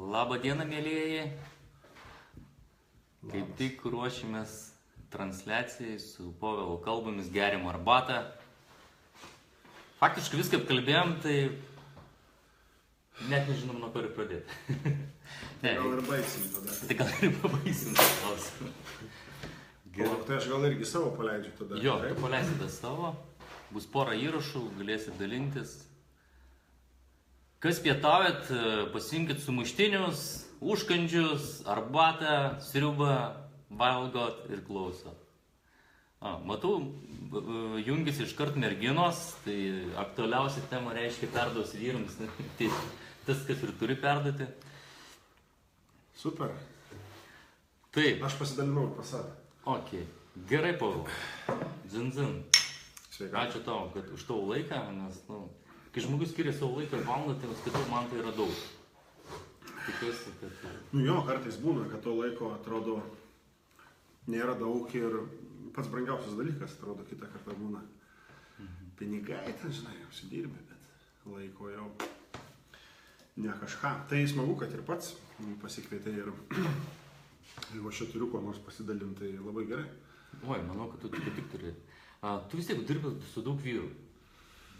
Labą dieną, mėlyjeji. Kaip tik ruošimės transliacijai su Povelu kalbomis, geriam arbatą. Faktiškai viską apkalbėjom, tai net nežinom, nuo ko ir pradėti. Tai gal ir baigsim tada. Tai gal ir pabaigsim tą klausimą. Tai aš gal irgi savo paleidžiu tada. Jo, tu paleisite savo. Bus pora įrašų, galėsit dalintis. Kas pietaujat, pasiimkit sumuštinius, užkandžius, arbatą, sriubą, valgot ir klausot. Matau, jungėsi iškart merginos, tai aktualiausia tema reiškia perduos vyrams, tai tas, kas ir turi perduoti. Super. Taip. Aš pasidalinau pas save. Ok. Gerai, Pavel. Zin. Sveika. Ačiū tau, kad už tavo laiką, nes, kai žmogus skiria savo laiką ir valandą, tai skaitau, man tai yra daug. Tikiuosi, kad... Jo, kartais būna, kad to laiko atrodo nėra daug ir pats brangiausias dalykas, atrodo, kitą kartą būna. Pinigai, ten, žinai, užsidirbi, bet laiko jau ne kažką. Tai smagu, kad ir pats pasikvietė ir jeigu aš čia turiu ko nors pasidalinti, tai labai gerai. Oi, manau, kad tu tik turi. Tu vis tiek dirbi su daug vyrų.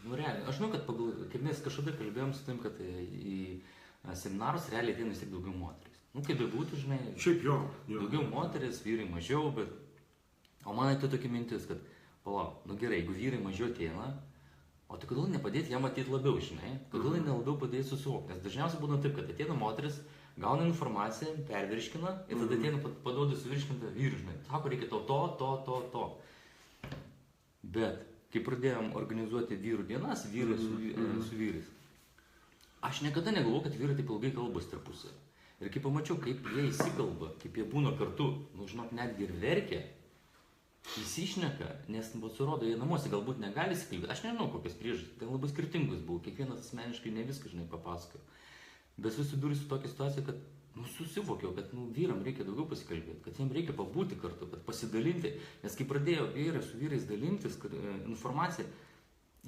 Nu, realiai, aš žinau, kad kaip mes kažkada kalbėjom su tim, kad į seminarus realiai ateina vis tiek daugiau moteris. Nu, kaip bebūtų, žinai, Šiaip jo. daugiau moteris, vyrai mažiau, bet... O man atėjo tokia mintis, kad, palauk, nu gerai, jeigu vyrai mažiau ateina, o tai kodėl nepadėti jam ateit labiau, žinai? Kodėl nelabiau padėti susivokti? Nes dažniausiai būna taip, kad ateina moteris, gauna informaciją, pervirškina ir tada ateina paduoda suvirškintą vyrų, žinai. Sako, reikia to. Bet, kai pradėjom organizuoti vyrų dienas, vyrai su vyrais, aš niekada negalvojau, kad vyrai taip ilgai kalbas tarpusavy. Ir kai pamačiau, kaip jie įsikalba, kaip jie būna kartu, nu žinok, netgi ir verkia, įsišneka, nes pasirodo, jie namuose galbūt negali įsikalbėti. Aš nežinau, kokios priežastys, tai labai skirtingus buvo, kiekvienas asmeniškai ne viską, žinai, papasakojo. Bet susidūrė su tokia situacija, kad susivokiau, kad vyram reikia daugiau pasikalbėti, kad jiems reikia pabūti kartu, kad pasidalinti. Nes kai pradėjo vyrai su vyrais dalintis informaciją,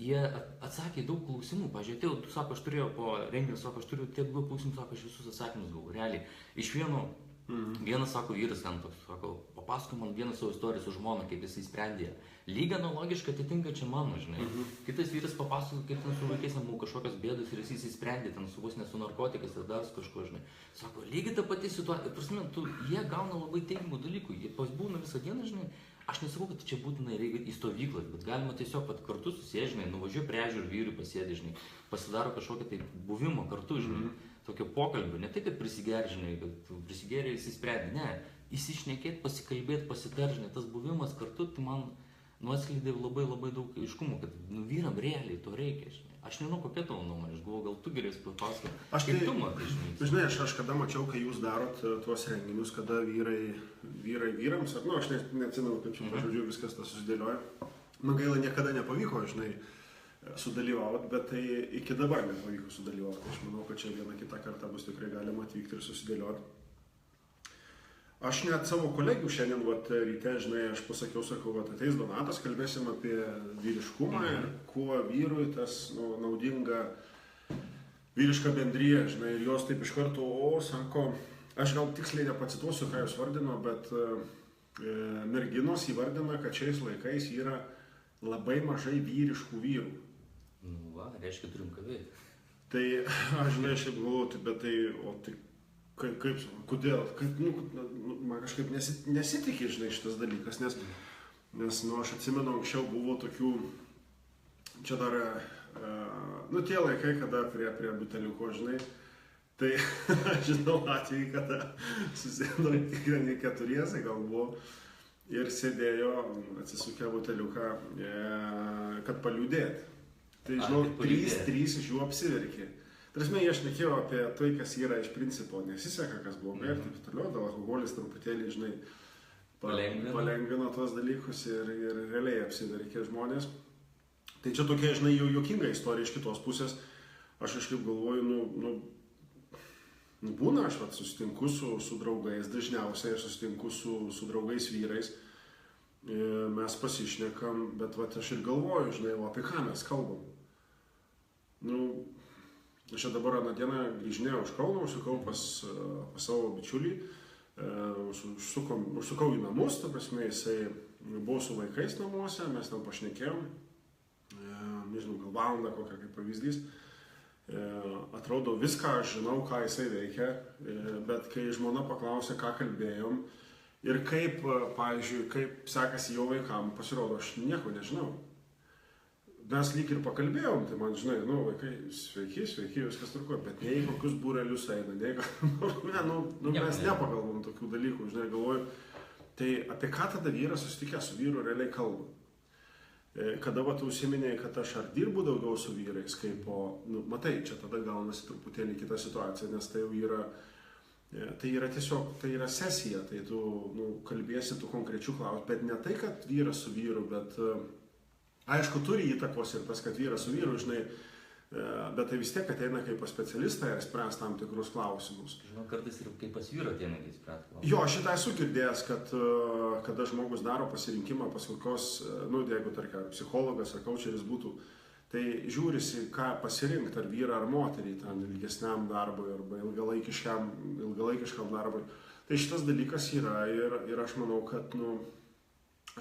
jie atsakė daug klausimų. Pavyzdžiui, atėjau, tu sako, aš turėjau po renginio, sako, aš turiu tiek daug klausimų, sako, aš visus atsakymus gavau. Realiai, iš vienas sako, vyras ten toks, sako, papasako man vieną savo istoriją su žmona, kaip jisai sprendė. Lygiai analogiškai atitinka čia mano, žinai. Kitas vyras papasako, kaip ten su vaikais buvo kažkokios bėdos ir jis įsprendė ten su vos ne su narkotikais ir dar su kažko, žinai. Sako, lygiai ta pati situacija. Prasme, jie gauna labai teigiamų dalykų, jie pasbūna visą dieną, žinai. Aš nesakau, kad čia būtinai reikia į stovyklą, bet galima tiesiog kartu susėdė, žinai, nuvažiuoja prie ežero vyrui pasėdė, žinai, pasidaro kažkokią tai buvimo kartu, žinai, tokio pokalbio, ne tai, kad prisigeri, žinai, kad prisigeri įsisprendė, ne, įsišnekėti, pasikalbėti, pasitar, žinai, tas buvimas kartu, tai man atskleidė labai daug aiškumų, kad vyram realiai to reikia, žinai. Aš nežinau, kokia tavo nuomonė, aš galvoju, gal tu galėsi papasakoti. Kaip tu matai, žinai. Žinai, aš kada mačiau, kai jūs darot tuos renginius, kada vyrai vyrams, aš neatsimenu, kaip čia pažodžiu viskas tas susidėlioja. Man gaila niekada nepavyko, žinai, sudalyvauti, bet tai iki dabar nepavyko sudalyvauti. Aš manau, kad čia vieną kitą kartą bus tikrai galima atvykti ir susidėlioti. Aš net savo kolegių šiandien ryte, žinai, aš pasakiau, sakau, ateis Donatas, kalbėsim apie vyriškumą ir kuo vyrui tas naudinga vyriška bendrija, žinai, ir jos taip iš karto, sako, aš gal tiksliai nepacituosiu, ką jūs vardino, bet merginos įvardina, kad šiais laikais yra labai mažai vyriškų vyrų. Nu va, reiškia, turim ką veikti. Tai, aš žinai, šiaip galvoju, bet tai, Kaip, kodėl? Man kažkaip nesitikė, žinai, šitas dalykas, nes aš atsimenu, anksčiau buvo tokių, čia dar, tie laikai, kada prie buteliuko, žinai, tai aš žinau atvejį, kada susėdo tikrai keturiese gal buvo ir sėdėjo, atsisukę buteliuką, kad paliūdėti. Tai, žinau, trys iš jų apsiverkė. Tarsi, aš nekėjau apie tai, kas yra iš principo nesiseka, kas blogai ir taip toliau, dėl alkoholis truputėlį, žinai, palengvino tuos dalykus ir realiai apsiverkė žmonės. Tai čia tokia, žinai, jau juokinga istorija iš kitos pusės. Aš kažkaip galvoju, būna, aš susitinku su draugais, dažniausiai aš susitinku su draugais vyrais, mes pasišnekam, bet aš ir galvoju, žinai, apie ką mes kalbam. Aš dabar aną dieną grįžinėjau iš Kauno, užsukau pas savo bičiulį, užsukau į namus, ta prasme, jisai buvo su vaikais namuose, mes ten pašnekėjom, nežinau, gal valandą kokią kaip pavyzdys. Atrodo, viską aš žinau, ką jisai veikia, bet kai žmona paklausė, ką kalbėjom ir kaip, pavyzdžiui, kaip sekasi jo vaikam, pasirodo, aš nieko nežinau. Mes lyg ir pakalbėjom, tai man, žinai, vaikai, sveiki, viskas truko, bet nei kokius būrelius eina, mes nepagalvom tokių dalykų, žinai, galvoju, tai apie ką tada vyras susitikęs su vyru realiai kalba. Kada tu užsiminėjai, kad aš ar dirbu daugiau su vyrais, kaip matai, čia tada gaunasi truputėlį kita situacija, nes tai jau yra tiesiog, tai yra sesija, tai tu kalbėsi tų konkrečių klausimų, bet ne tai, kad vyras su vyru, bet aišku, turi įtakos ir tas, kad vyras su vyru, žinai, bet tai vis tiek ateina kaip pas specialistą ir spręs tam tikrus klausimus. Žinau, kartais ir kaip pas vyrą ateina kaip spręs klausimus. Jo, šitą esu girdėjęs, kad kada žmogus daro pasirinkimą pas kokios, jeigu tarkim psichologas ar kaučeris būtų, tai žiūrisi, ką pasirinkti, ar vyrą ar moterį, ten ilgesniam darbui arba ilgalaikiškam darbui. Tai šitas dalykas yra ir aš manau, kad,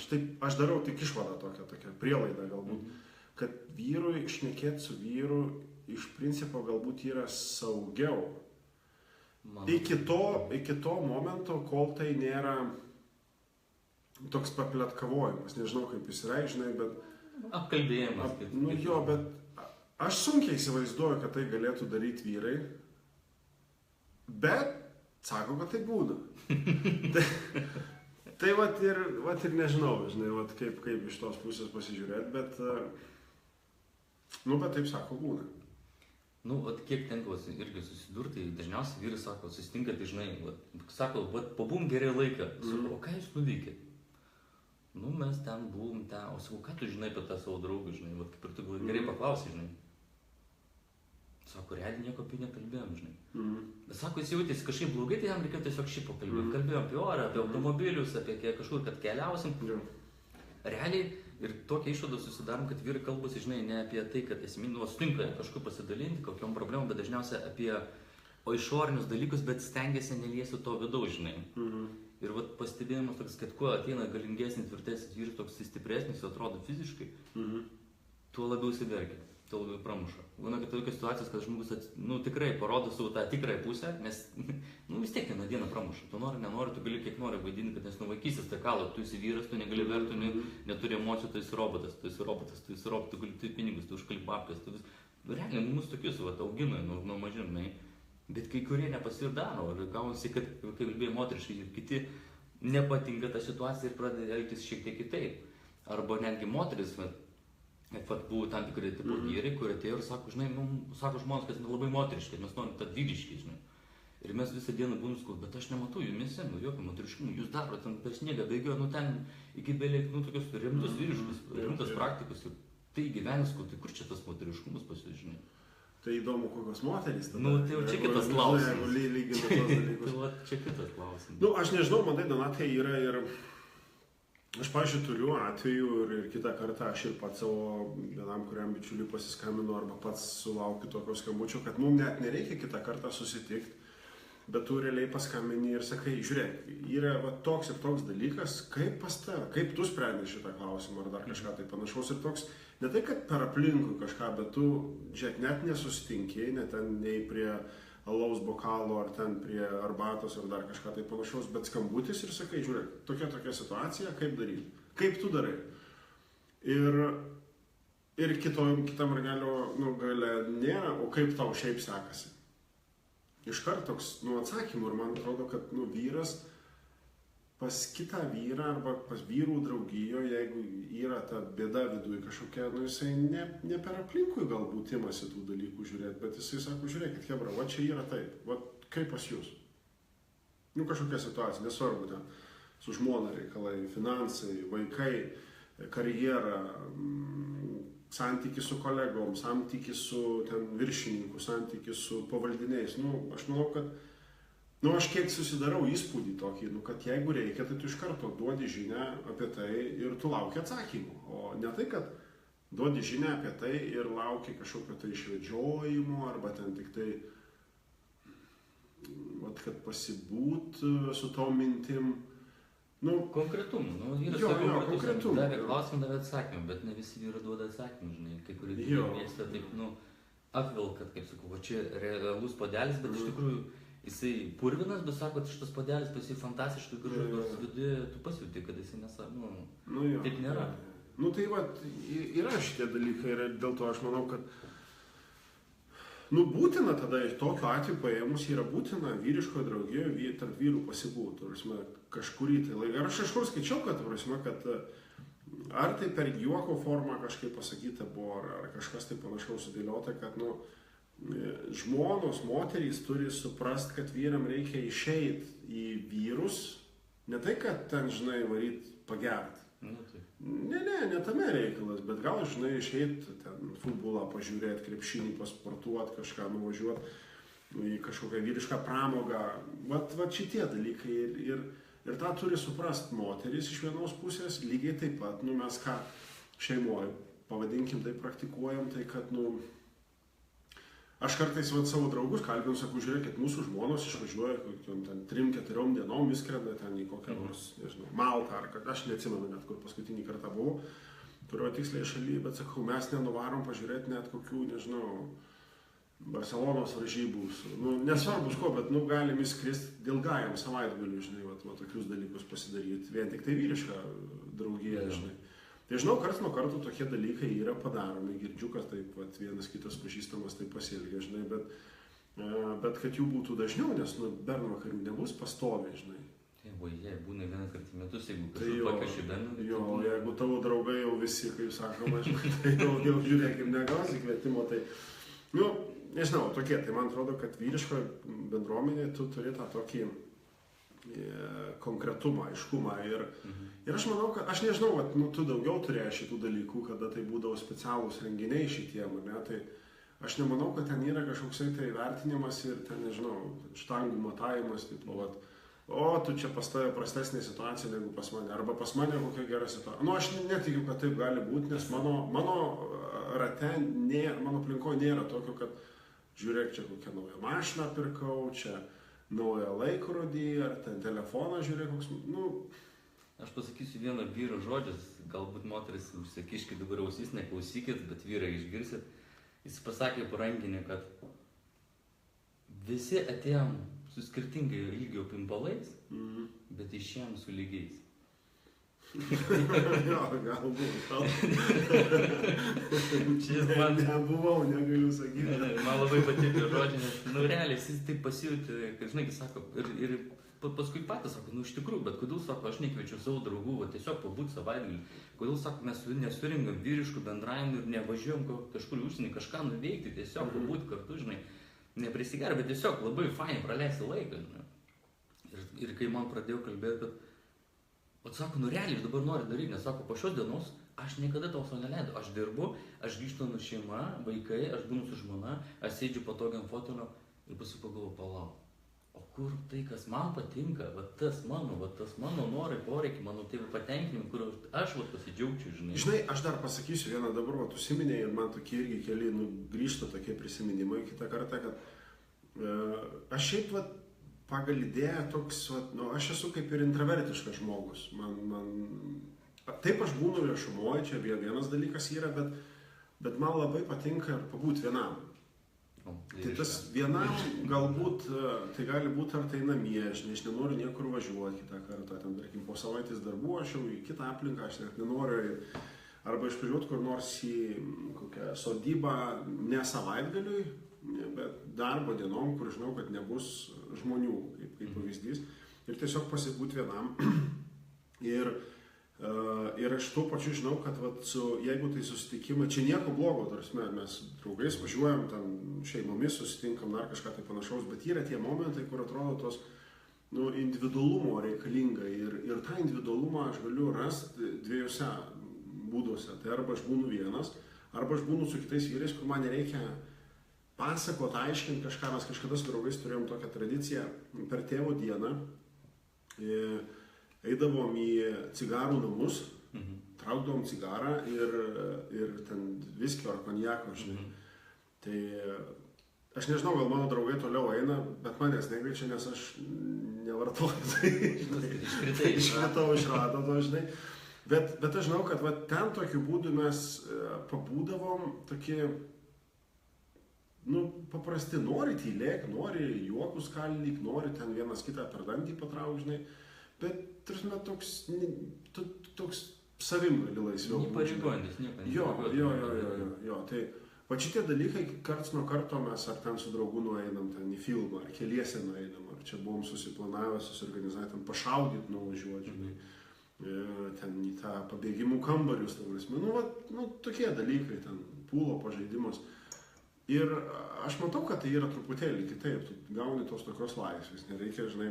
aš darau tik išvadą tokią prielaidą galbūt, kad vyrui šnekėti su vyru iš principo galbūt yra saugiau. Iki to momento, kol tai nėra toks papletkavojimas, nežinau kaip jis yra, žinai, bet... Apkalbėjimas. Bet aš sunkiai įsivaizduoju, kad tai galėtų daryti vyrai, bet sako, kad tai būna. Tai vat ir nežinau, žinai, kaip iš tos pusės pasižiūrėti, bet taip sako, būna. Kiek tenka irgi susidurti, dažniausiai vyrai sako, susitinka, tai žinai, sako, pabūm gerai laiką, o ką jūs nuveikėt? Mes ten buvom, o sakau, ką tu žinai apie tą savo draugą, žinai, kaip ir tu gerai paklausai, žinai. Sako, realiai nieko apie nekalbėjom, žinai. Bet sako, jis jautėsi kažkaip blogai, tai jam reikėjo tiesiog šį pakalbėti. Kalbėjom apie orą, apie automobilius, apie kažkur, kad keliausim. Realiai ir tokią išvadą susidarom, kad vyrai kalbasi, žinai, ne apie tai, kad sutinka kažkur pasidalinti, kokiom problemom, bet dažniausiai apie išorinius dalykus, bet stengiasi neliesti to vidaus, žinai. Ir pastebėjimas toks, kad kuo ateina galingesnis, tvirtesnis vyras, toks stipresnis, atrodo fiziškai, tuo labiau įsiverkia. Labiau pramuša. Būna, kad tokios situacijos, kad žmogus tikrai parodo savo tą tikrąją pusę, nes vis tiek vieną dieną pramuša. Tu nori, nenori, tu gali kiek nori vaidinti, kad nes nuo vaikystės tai kalo, tu esi vyras, tu negali verti, neturi emocijų, tu esi robotas, tu gali turi pinigus, tu užkali babkas, tu vis... Realiai, mus tokius augina nuo mažinai, bet kai kurie nepasirdaro, ir gaunasi, kad, kaip kalbėjai, moteriškai ir kiti nepatinka tą situaciją ir pradeda elgtis šiek tiek kitaip. Arba netgi moteris, buvo tam tikrai tipo vyrai, kurie atėjo ir sako, žinai, sako žmonės, kad labai moteriškai, mes norim tą vyriškai, žinai. Ir mes visą dieną būnus, bet aš nematau jumise, jokio moteriškumo, jūs daro ten per sniegą, bėgioja, ten iki beveik, tokius rimtus vyriškus, rimtas praktikus. Ir tai gyvenis, tai kur čia tas moteriškumas pasižinai? Tai įdomu, kokios moterys tada. Tai jau čia kitas klausimas. Jeigu lygina tos dalykus. Tai čia kitas klausimas. Aš nežinau, man tai Donatai yra ir... Aš, pavyzdžiui, turiu atvejų ir kitą kartą aš ir pats savo vienam kuriam bičiuliui pasiskambinu arba pats sulaukiu tokio skambučio, kad mums net nereikia kitą kartą susitikti, bet tu realiai paskambini ir sakai, žiūrėk, yra toks ir toks dalykas, kaip pas tave, kaip tu sprendi šitą klausimą ar dar kažką tai panašaus ir toks, ne tai, kad per aplinkui kažką, bet tu, žiūrėk, net nesusitinki, net ten nei prie alaus bokalo ar ten prie arbatos ar dar kažką tai panašaus, bet skambutis ir sakai, žiūrėk, tokia situacija, kaip daryti, kaip tu darai. Ir kitam ragelio gale nėra, o kaip tau šiaip sekasi. Iškart toks atsakymų ir man atrodo, kad vyras pas kitą vyrą arba pas vyrų draugijo, jeigu yra ta bėda viduje kažkokia, jisai ne per aplinkui galbūt imasi tų dalykų žiūrėti, bet jisai sako, žiūrėkit, hebra, čia yra taip, kaip pas jūs. Kažkokia situacija, nesvarbu ten, su žmona reikalai, finansai, vaikai, karjera, santykis su kolegom, santykis su viršininku, santykis su pavaldiniais. Aš manau, kad aš kiek susidarau įspūdį tokį, kad jeigu reikia, tai tu iš karto duodi žinią apie tai ir tu lauki atsakymų. O ne tai, kad duodi žinią apie tai ir lauki kažkokio tai išvedžiojimo, arba ten tik tai, kad pasibūt su tom mintim. Konkretumu, vyras konkretumu. Davė klausimą, davė atsakymą, bet ne visi vyrai duoda atsakymą, žinai, kai kurie mėgsta taip, apvilkat, kaip sakau, va čia realus puodelis, bet iš tikrųjų jisai purvinas, bet sako, šitas puodelis pas jį fantastiškai gražus, nors viduje tu pasiūti, kad jisai taip nėra. Tai va, yra šitie dalykai ir dėl to aš manau, kad būtina tada tokiu atveju paėmus yra būtina vyriškoje draugijoje tarp vyrų pasibūti, kažkurį tai laiką. Aš kažkur skaičiau, kad ar tai per juoko formą kažkaip pasakyta buvo, ar kažkas tai panašaus sudėliota, kad žmonos, moterys turi suprast, kad vyram reikia išeiti į vyrus, ne tai, kad ten, žinai, varyt pagert. Ne tame reikalas, bet gal, žinai, išeiti ten futbolą pažiūrėti, krepšinį pasportuoti, kažką nuvažiuoti į kažkokią vyrišką pramogą. Vat šitie dalykai ir tą turi suprast moteris iš vienos pusės, lygiai taip pat, mes ką šeimoje, pavadinkim, tai praktikuojam, tai kad, aš kartais savo draugus kalbinu, sakau, žiūrėkit, mūsų žmonos išvažiuoja, ten 3-4 dienom įskrenda ten į kokią nors, nežinau, Maltą, ar aš neatsimenu net, kur paskutinį kartą buvau, kurio tiksliai šalyje, bet sakau, mes nenuvarom pažiūrėti net kokių, nežinau, Barcelonos varžybų, nesvarbus ko, bet galim įskristi ilgajam savaitgaliui, žinai, tokius dalykus pasidaryti, vien tik tai vyrišką draugiją, žinai. Tai žinau, karts nuo karto tokie dalykai yra padaromi, girdžiu, kad taip vienas kitas pažįstamas taip pasielgia, žinai, bet kad jų būtų dažniau, nes bernvakarių nebus pastoviai, žinai. Jei būna vieną kartą metus, jeigu kažkur pakviečia bernvakarių. Jo, jeigu tavo draugai jau visi, kaip sakoma, tai jau žiūrėkim, negausi kvietimo, tai, nežinau, tokie, tai man atrodo, kad vyriško bendruomenė tu turi tą tokį konkretumą, aiškumą ir aš manau, kad, aš nežinau, tu daugiau turėjai šitų dalykų, kada tai būdavo specialūs renginiai šitiem, tai aš nemanau, kad ten yra kažkoksai tai vertinimas ir ten, nežinau, štangų matavimas, tipo, tu čia pas tave prastesnė situacija negu pas mane, arba pas mane kokia gera situacija. Aš netikiu, kad taip gali būti, nes mano rate, mano aplinkoje nėra tokio, kad žiūrėk, čia kokią naują mašiną pirkau, čia naują laikrodį, ar ten telefoną žiūrėk, koks, Aš pasakysiu vieną vyro žodžius, galbūt moteris užsikiškit dabar ausis, neklausykit, bet vyrai išgirsit. Jis pasakė po ranginį, kad visi atėjom su skirtingai ilgio pimpalais, bet išėjom su lygiais. Jo, galbūt. Šis man nebuvau, negaliu sakyti. Man labai patiko žodžiai, nes, realiai, jis taip pasijutė, kad, žinai, jis sako, ir paskui patys sako, iš tikrųjų, bet kodėl, sako, aš nekviečiu savo draugų, tiesiog pabūti savaitgalį. Kodėl, sako, mes nesurinkam vyriškų bendravimų ir nevažiuojam kažkur į užsienį kažką nuveikti, tiesiog pabūti kartu, žinai, neprisigerę, bet tiesiog labai fainai praleisti laiką, žinai. Ir kai man pradėjo kalbėti, kad sako, realiai, aš dabar noriu daryti, nes sako, po šios dienos aš niekada tau savo neleidau. Aš dirbu, aš grįžtu su šeima, vaikai, aš būnu su žmona, aš sėdžiu patogiam fotelio ir paskui pagalvoju, palauk. O kur tai, kas man patinka, tas mano norai, poreikiai, mano tėvų patenkinimai, kur aš pasidžiaugčiau, žinai. Žinai, aš dar pasakysiu vieną dabar, užsiminėjai ir man tokie irgi keli, grįžta tokie prisiminimai kitą kartą, kad aš šiaip, pagal idėją toks, aš esu kaip ir intravertiškas žmogus. Taip aš būnu viešumoje, čia vienas dalykas yra, bet man labai patinka pabūti vienam. Tai tas vienam galbūt, tai gali būti ar tai namie, aš nenoriu niekur važiuoti kitą kartą, ten, tarkim, po savaitės darbų aš jau į kitą aplinką, aš net nenoriu, arba išvažiuoti kur nors į kokią sodybą, ne savaitgaliui, bet darbo dienom, kur žinau, kad nebus žmonių, kaip pavyzdys, ir tiesiog pasibūti vienam. Ir aš tuo pačiu žinau, kad jeigu tai susitikimai, čia nieko blogo, mes draugais važiuojam, ten šeimomis susitinkam, ar kažką tai panašaus, bet yra tie momentai, kur atrodo tos individualumo reikalinga ir tą individualumą aš galiu rasti dviejose būduose. Tai arba aš būnu vienas, arba aš būnu su kitais vyrais, kur man nereikia pasakoti, aiškinti kažką. Mes kažkada su draugais turėjom tokią tradiciją per tėvo dieną. Eidavom į cigarų namus, traukdavom cigarą ir ten viskio ar konjako, žinai. Tai aš nežinau, gal mano draugai toliau eina, bet manęs nekviečia, nes aš nevartoju. Tai, iškritau iš rato to, žinai. Bet aš žinau, kad va, ten tokiu būdu mes pabūdavom tokie, nu, paprasti, nori tylėk, nori juokus kalnyk, nori ten vienas kitą per dantį patrauk, žinai. Bet, tarsi, toks savim gali laisviau. Nepareigojantis, nieko. Jo, tai va šitie dalykai karts nuo karto mes ar ten su draugu nueinam ten į filmą, ar keliese nueinam, ar čia buvom susiplanavę, susiorganizavę, ten pašaudyti nuvažiuoti, ten į tą pabėgimų kambarius, tokie dalykai, ten pūlo pažaidimas. Ir aš matau, kad tai yra truputėlį kitaip, tu gauni tos tokios laisvės, nereikia, žinai,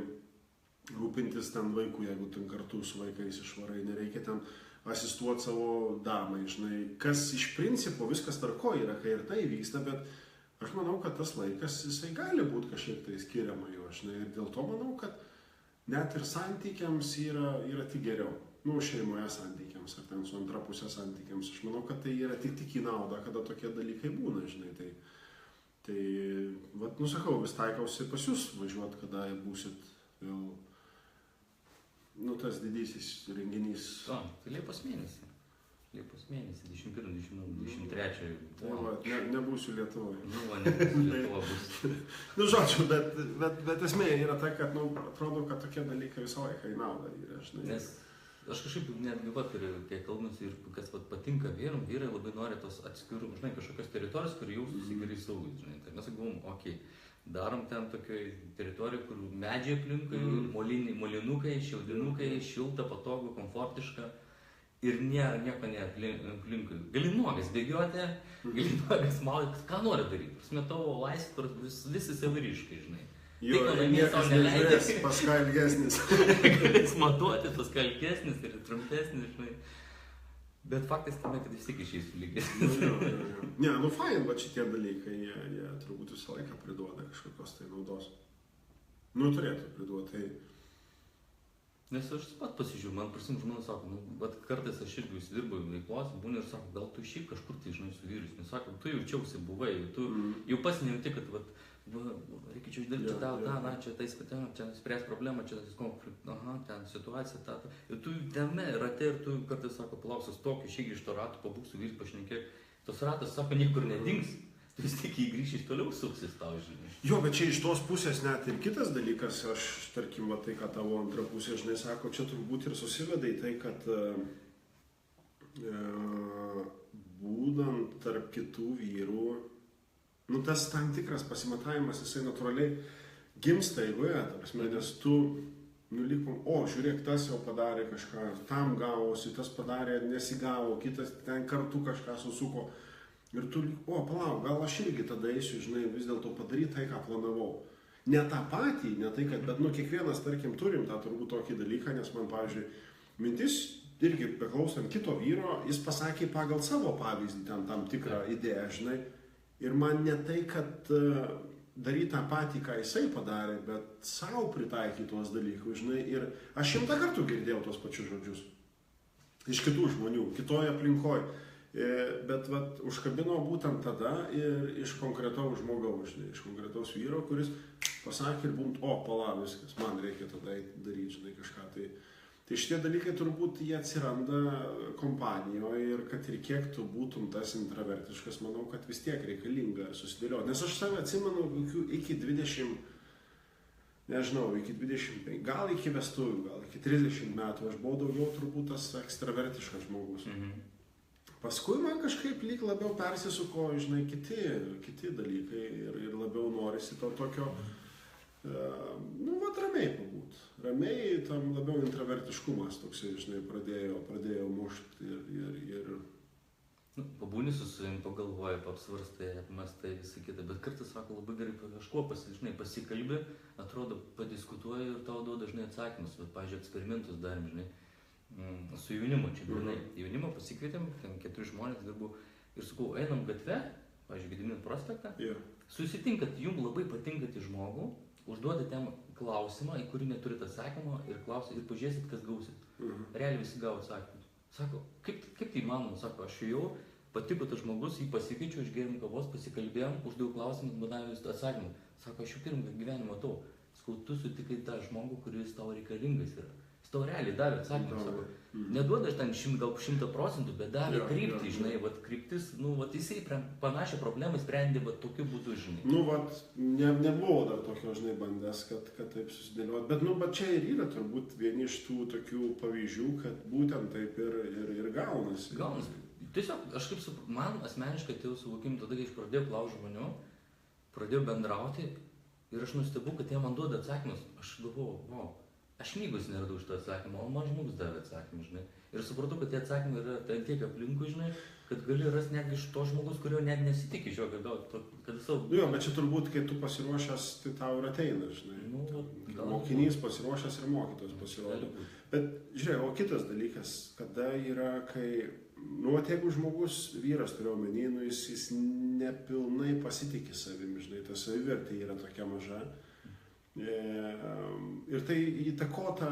rūpintis ten vaikų, jeigu ten kartu su vaikais išvarai, nereikia ten asistuoti savo damai, žinai, kas iš principo viskas tarko yra, kai ir tai vyksta, bet aš manau, kad tas laikas, jisai gali būti kažkiek tai skiriama jo, žinai, ir dėl to manau, kad net ir santykiams yra tik geriau, nu, šeimoje santykiams, ar ten su antra pusė santykiams, aš manau, kad tai yra tik į naudą, kada tokie dalykai būna, žinai, tai vat, nusakau, vis taikausi pas jūs važiuoti, kada būsit vėl. Nu, tas didysis renginys. Tai Liepos mėnesį. 21, 23. Nebūsiu Lietuvoje. Nebūsiu Lietuvoje bus. Nu, žodžiu, bet esmė yra ta, kad, nu, atrodo, kad tokie dalykai visą laiką į naudą yra, žinai. Nes aš kažkaip netgi kai kalbamės ir kas patinka vyrai labai nori tos atskirų, žinai, kažkokios teritorijos, kur jaustųsi gerai saugus, žinai. Tai mes sakom, darom ten tokioj teritorijoj, kur medžiai aplinkui, molinukai, šiaudinukai, šilta, patogu, komfortiška ir nieko aplinkui. Gali nuogas bėgioti, gali nuogas maudyti, ką nori daryti. Prasme, tavo laisvė visi saviriškai, žinai. Jo, niekas nežiūrės, paska ilgesnis. Galės matuoti, paska ilgesnis ir trumpesnis, žinai. Bet faktas tame, kad vis tik išeisiu lygiai. Ne, nu fain, va šitie dalykai, jie turbūt visą laiką priduoda kažkokios tai naudos. Nu, turėtų priduoti. Nes aš pat pasižiūriu, man žmonės sako, bet kartais aš irgi užsidirbu veiklos, būna ir sako, gal tu šiaip kažkur tai, žinai, su vyrus. Nes sako, tu jaučiausi buvai, tu jau pats nejauti, kad reikia čia uždirbti čia tais, čia spręs problemą, čia ten situacija, ir tu tame rate ir tu kartais sako, palauk, stok, išeik iš to rato, pabūk su vyrais, pašnekėk. Tos ratas, sako, niekur nedings, tu vis tik įgrįši toliau suksis tau, žinai. Jo, bet čia iš tos pusės net ir kitas dalykas, aš, tarkim, va tai, ką tavo antra pusė, žinai, sako, čia turbūt ir susiveda į tai, kad būdant tarp kitų vyrų, nu, tas tam tikras pasimatavimas, jisai natūraliai gimsta eigoje, nes tu, nu, lyg, žiūrėk, tas jau padarė kažką, tam gavosi, tas padarė, nesigavo, kitas ten kartu kažką susuko. Ir tu lyg, palauk, gal aš irgi tada eisiu, žinai, vis dėlto padaryti tai, ką planavau. Ne tą patį, ne tai, kad, bet, nu, kiekvienas, tarkim, turim tą turbūt tokį dalyką, nes man, pavyzdžiui, mintis irgi beklausant kito vyro, jis pasakė pagal savo pavyzdį ten tam tikrą idėją, žinai. Ir man ne tai, kad daryti tą patį, ką jisai padarė, bet savo pritaikyti tuos dalykus, žinai. Ir aš 100 kartų girdėjau tos pačius žodžius. Iš kitų žmonių, kitoje aplinkoje. Bet vat, užkabino būtent tada ir iš konkretaus žmogaus, žinai, iš konkretaus vyro, kuris pasakė ir būtent, pala, viskas, man reikia tada daryti, žinai, kažką. Tai šitie dalykai turbūt jie atsiranda kompanijoje ir kad ir kiek tu būtum tas intravertiškas, manau, kad vis tiek reikalinga susidėlioti. Nes aš save atsimenu iki 20, nežinau, iki 25, gal iki vestuvių, gal iki 30 metų, aš buvau daugiau turbūt tas ekstravertiškas žmogus. Paskui man kažkaip lyg labiau persisuko, žinai, kiti dalykai ir labiau norisi to tokio, ramiai pabūt. Ramiai tam labiau intravertiškumas toksai, žinai, pradėjo mušti ir... Pabūni su savim, pagalvoji, apsvarstai, apmastai, visą kitą, bet kartais sako labai gerai kažkuo, pasikalbi, atrodo, padiskutuoji ir tau duoda dažnai atsakymus, bet, pavyzdžiui, eksperimentus darim, žinai. Su jaunimu, čia grinai. Jaunimą pasikvietėm, ten 4 žmonės dirbu ir sakau, einam gatve, pavyzdžiui, Gedimino prospektą, susitinkat, jums labai patinkantį žmogų, užduodat jam klausimą, į kurį neturit atsakymą ir klausit ir pažiūrėsit, kas gausit. Realiai visi gavo atsakymus. Sako, kaip tai įmanoma, sako, aš jau patiko tas žmogus, jį pasikeičiau, išgėrėm kavos, pasikalbėjom, uždaviau klausimą, man davė atsakymą. Sako, aš jau pirmą gyvenimą matau. Sakau, tu sutikai tą žmogų, kuris tau reikalingas yra. Jis tau realiai davė atsakymą, sako. Neduoda aš ten 100%, bet davė kryptį, žinai, vat kryptis, nu, vat jisai panašią problemą sprendė, vat tokiu būdu, žinai. Nu, vat, nebuvo dar tokio, žinai, bandęs, kad taip susidėliot. Bet, nu, bet čia ir yra turbūt vieni iš tų tokių pavyzdžių, kad būtent taip ir gaunasi. Gaunasi. Tiesiog, aš kaip man asmeniškai atėjau suvokimą tada, kai aš pradėjau klaust žmonių, pradėjau bendrauti ir aš nustebu, kad jie man duoda atsakymus. Aš galvoju, wow, aš knygos neradau iš to atsakymą, o man žmogus davė atsakymą, žinai. Ir supratau, kad tie atsakymai yra tiek aplinkui, žinai, kad gali rasti netgi iš to žmogus, kurio net nesitikė iš jo, kad savo... Jo, bet čia turbūt, kai tu pasiruošęs, tai tau ir ateina, žinai. Nu, mokinys pasiruošęs ir mokytojas pasirodo. Bet, žiūrėk, o kitas dalykas, kada yra, kai... Nu, jeigu žmogus, vyras turiu omeny, nu, jis nepilnai pasitikė savimi, žinai, ta savivertė yra tokia maža. Ir tai įtakota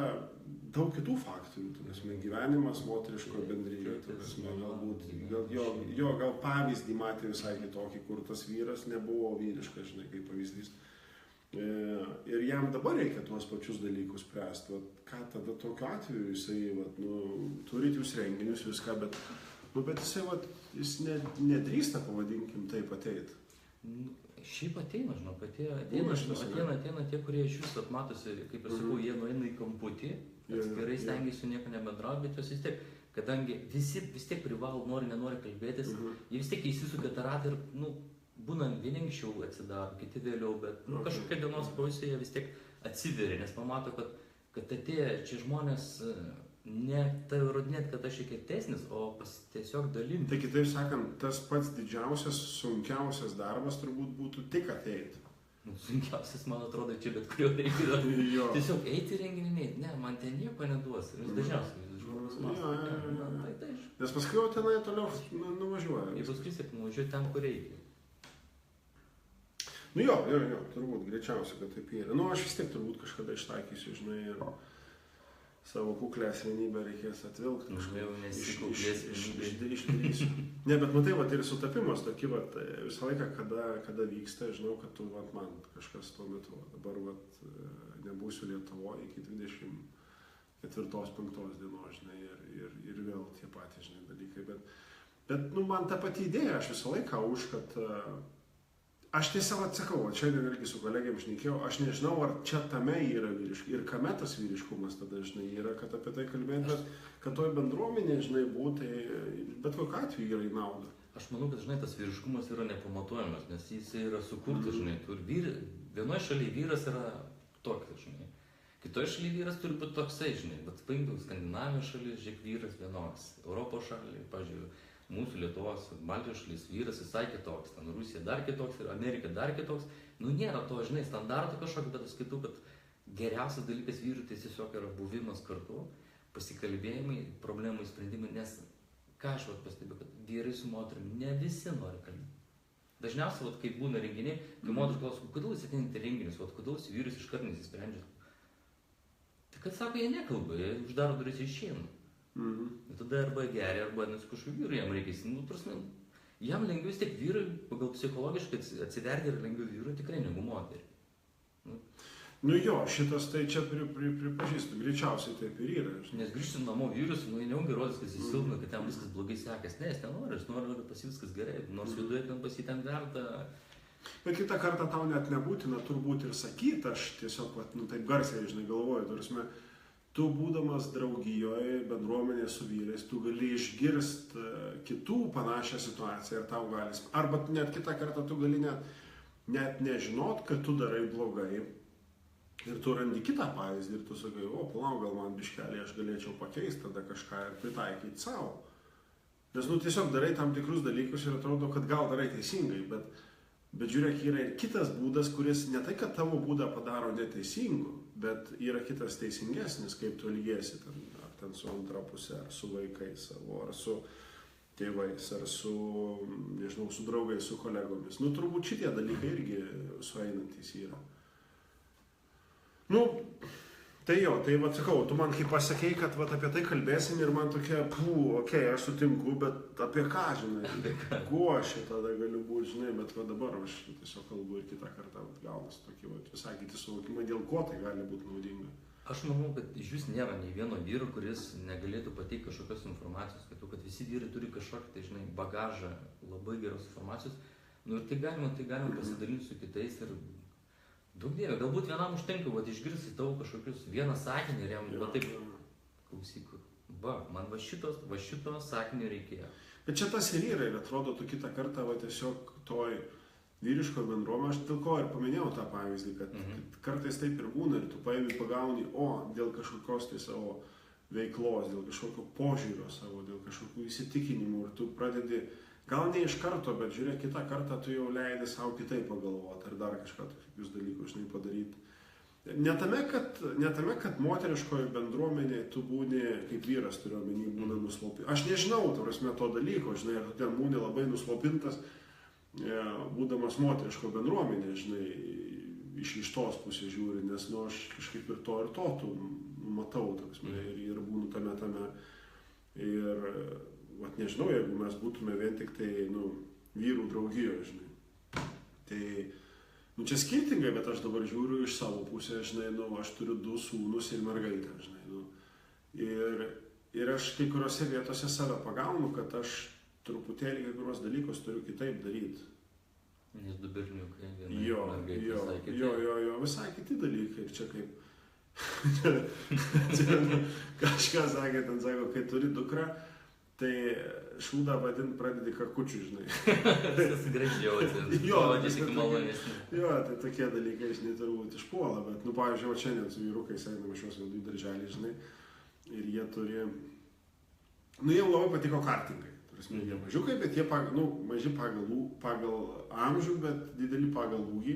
daug kitų faktorių, tarsi gyvenimas moteriško bendryje, tarsi galbūt, gal pavyzdį matė visai kitokį, kur tas vyras nebuvo vyriškas, žinai, kaip pavyzdys. Ir jam dabar reikia tuos pačius dalykus spręsti. Ką tada tokiu atveju jisai, turit jūs renginius, viską, bet jis nedrįsta, pavadinkim, taip ateiti. Šiaip ateina, žinok, ateina tie, kurie iš jūsų matosi, kaip aš sakau, jie nueina į kamputį, atskirai stengiasi nieko nebendrauti, bet jos vis tiek, kadangi visi vis tiek privalo, nenori kalbėtis, jie vis tiek įsisuka tą ratą ir, būna vieni anksčiau atsidaro, kiti vėliau, bet kažkokia dienos pusėje vis tiek atsiveria, nes pamato, kad atėjo čia žmonės ne tai įrodinėt, kad aš kietesnis, o tiesiog dalinti. Tai kitaip sakant, tas pats didžiausias, sunkiausias darbas turbūt būtų tik ateiti. Sunkiausias, man atrodo, čia bet kurio reikia. Tiesiog eiti renginį, ne, man ten nieko neduos. Ir dažniausiai žmogus mąsto. Nes paskui jau tenai toliau nuvažiuoja. Ir paskui nuvažiuoja ten, kur reikia. Nu jo, turbūt greičiausiai, kad taip yra. Nu, aš vis tiek turbūt kažkada ištaikysiu, žinai, ir savo kuklę asmenybę reikės atvilkti. Išdarysiu. Ne, bet matai, ir sutapimas tokį, visą laiką, kada vyksta, žinau, kad tu, man kažkas tuo metu, dabar, nebūsiu Lietuvoje iki 24-5 dienos, žinai, ir vėl tie patys, žinai, dalykai. Bet, man ta pati idėja, aš visą laiką už, kad aš tiesiog atsakau, šiandien irgi su kolegėm šnekėjau, aš nežinau, ar čia tame yra vyriškai ir kame tas vyriškumas tada, žinai, yra, kad apie tai kalbėti, kad toj bendruomenė, žinai, būtų, bet kokiu atveju yra į naudą. Aš manau, kad, žinai, tas vyriškumas yra nepamatuojamas, nes jis yra sukurtas, žinai, vienoje šalyje vyras yra toks, žinai, kitoje šalyje vyras turi būti toksai, žinai, bet paimtų Skandinavijos šalis, žiūrėk, vyras vienoks, Europos šalyje, pažiūrėjau, mūsų Lietuvos, Baltijos šalis vyras visai kitoks, ten Rusija dar kitoks ir Amerika dar kitoks. Nėra to, žinai, standarto kažkokio, bet aš skaitau, kad geriausias dalykas vyrų tai tiesiog yra buvimas kartu, pasikalbėjimai, problemų sprendimai, nes ką aš pastebiu, kad vyrai su moterim ne visi nori kalbėti. Dažniausiai, kai būna renginiai, kai moteris klausia, kodėl jūs atinate renginius, kodėl jūs vyrus iškart nesisprendžiat. Tai kad sako, jie nekalba, jie uždaro duris ir išeina. Ir tada arba geria, arba kažkokių vyrų jam reikia. Jam lengviau vis tiek vyrai, pagal psichologiškai atsiverti yra lengviau vyrų tikrai negu moterį. Nu jo, šitas tai čia pripažįstu, greičiausiai taip ir yra. Nes grįžti namo vyrus, nejaugi rodys, kad jis silpna, kad jam viskas blogai sekas. Ne, jis nenori, jis nori, kad pas jį viskas gerai, nors viduje ten pas jį ten verda. Bet kitą kartą tau net nebūtina turbūt ir sakyti, aš tiesiog taip garsiai, žinai, galvoju, tarsi tu būdamas draugijoje, bendruomenėje su vyrais, tu gali išgirsti kitų panašią situaciją ir tau gali, arba net kitą kartą tu gali net nežinot, kad tu darai blogai ir tu randi kitą pavyzdį ir tu sakai, palauk, gal man biškelį aš galėčiau pakeisti tada kažką ir pritaikyti savo. Nes tiesiog darai tam tikrus dalykus ir atrodo, kad gal darai teisingai, bet žiūrėk, yra ir kitas būdas, kuris ne tai, kad tavo būdą padaro neteisingu, bet yra kitas teisingesnis, kaip tu elgiesi ar ten su antra pusė, ar su vaikais savo, ar su tėvais, ar su, nežinau, su draugais, su kolegomis. Turbūt šitie dalykai irgi sueinantys yra. Tai jo, tai va sakau, tu man kaip pasakei, kad va apie tai kalbėsim ir man tokia, aš sutinku, bet apie ką, žinai, kuo aš tada galiu būti, žinai, bet va dabar aš tiesiog kalbu ir kitą kartą gaunasi tokį visai kiti suvokimai, dėl ko tai gali būti naudinga. Aš manau, kad iš vis nėra nei vieno vyro, kuris negalėtų pateikti kažkokios informacijos, kad visi vyrai turi kažkokį, tai žinai, bagažą labai geros informacijos, nu ir tai galima pasidalinti su kitais ir daug dievė, galbūt vienam užtenka, išgirsti tavo kažkokius vieną sakinį ir jam, taip, klausyk, man va šito sakinio reikėjo. Bet čia tas ir yra, ir atrodo, tu kitą kartą tiesiog toj vyriško bendruomenė, aš dėl ko ir paminėjau tą pavyzdį, kad kartais taip ir būna, ir tu pagauni, dėl kažkokios tai savo veiklos, dėl kažkokio požiūrio savo, dėl kažkokių įsitikinimų, ir tu pradedi, gal ne iš karto, bet žiūrėk, kitą kartą tu jau leidi savo kitaip pagalvoti, ar dar kažką tokius dalykus, žinai, padaryti. Ne tame, kad moteriškoje bendruomenėje tu būni, kaip vyras turiu omeny, būna nuslopintas. Aš nežinau, to dalyko, žinai, ar tu ten būni labai nuslopintas, būdamas moteriško bendruomenė, žinai, iš tos pusės žiūri, nes, aš kažkaip ir to tu matau, ir būnu tame. Ir, nežinau, jeigu mes būtume vien tik tai, vyrų draugijoje, žinai. Tai, čia skirtingai, bet aš dabar žiūriu iš savo pusės, žinai, aš turiu 2 sūnus ir mergaitę, žinai, Ir aš kai kuriuose vietose save pagaunu, kad aš truputėlį kai kuriuos dalykus turiu kitaip daryti. Nes 2 berniukai, Jo, visai kiti dalykai. Ir čia kaip... kažką sakė, ten sako, kai turi dukrą, tai šūdą vadint pradedi kakučiu, žinai. Tas gražiau atsiprašau. Jo, tai tokie dalykai, žinai, turbūt išpuola, bet, pavyzdžiui, šiandien su vyrukais einam iš juos vedu į darželį, žinai, ir jie turi, jie labai patiko kartingai. Jie mažiukai, bet jie maži pagal amžių, bet dideli pagal ūgį.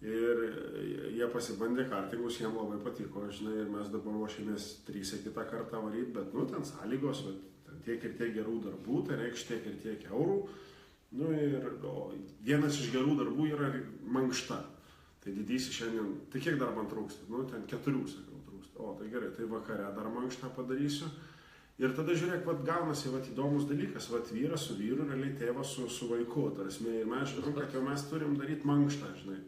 Ir jie pasibandė kartingus, jiem labai patiko, žinai, ir mes dabar ruošiamės 3 kitą kartą varyti, bet, ten sąlygos, ten tiek ir tiek gerų darbų, tai reikš tiek ir tiek eurų. Ir vienas iš gerų darbų yra mankšta. Tai didysis šiandien, tai kiek dar man trūksta? Ten 4, sakau, trūksta. Tai gerai, tai vakare dar mankštą padarysiu. Ir tada žiūrėk, gaunasi įdomus dalykas, vyras su vyru, realiai tėvas su vaiku, tarsi, ir mes žinom, kad jau mes turim daryti mankštą, žinai.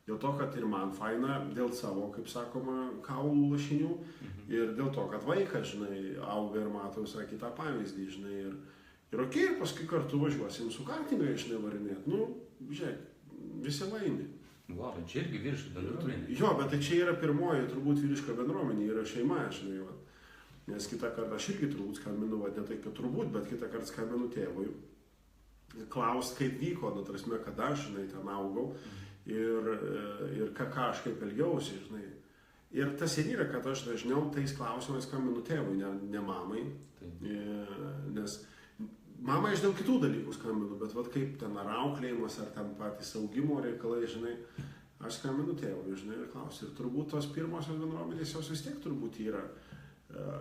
Dėl to, kad ir man faina, dėl savo, kaip sakoma, kaulų lašinių, ir dėl to, kad vaikas, žinai, auga ir mato visą kitą pavyzdį, žinai, ir ir paskui kartu važiuosim su kartingai, žinai, varinėti. Žiūrėk, visi laimi. Čia irgi vyriška bendruomenė. Jo, bet tai čia yra pirmoji, turbūt vyriška bendruomenė, yra šeima, žinai, Nes kitą kartą aš irgi turbūt skambinu, ne tai, kad turbūt, bet kitą kartą skambinu tėvui. Klaust, kaip vyko, tarsi, kada aš, žinai, ten augau ir ką aš kaip elgiausi, žinai. Ir tas ir yra, kad aš dažniau tais klausimais skambinu tėvui, ne mamai. Nes mamai aš dėl kitų dalykų skambinu, bet kaip ten ar auklėjimas, ar ten patys augimo reikalai, žinai, aš skambinu tėvui, žinai, ir klausiu. Ir turbūt tos pirmosios bendruomenės jos vis tiek turbūt yra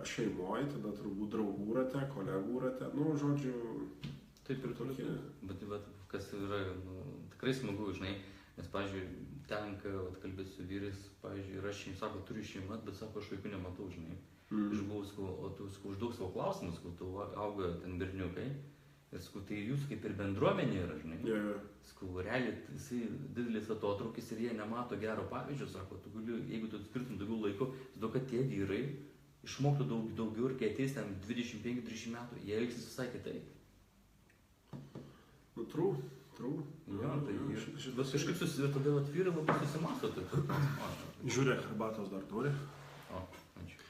šeimoje, tada turbūt draugų rate, kolegų rate, žodžiu... Taip ir tokie. Bet kas yra tikrai smagu, žinai, nes, pavyzdžiui, tenka kalbėti su vyrais, pavyzdžiui, ir aš jiems sako, turiu šeimą, bet sako, aš vaikų nematau, žinai. Aš buvau, o tu užduok savo klausimus, tu auga ten berniukai, ir sakau, tai jūs kaip ir bendruomenė yra, žinai. Sakau, realiai, jisai didelis atotrūkis ir jie nemato gero pavyzdžio, sako, tu gali, jeigu tu skirtum daugiau laiko, tada kad tie vyrai išmoktų daugiau ir kai ateis ten 25-30 metų, jie elgsis visai kitaip. True. Jo, tai kažkaip tada vyrai labai susimasto. Žiūrėk, arbatos dar nori. Ačiū.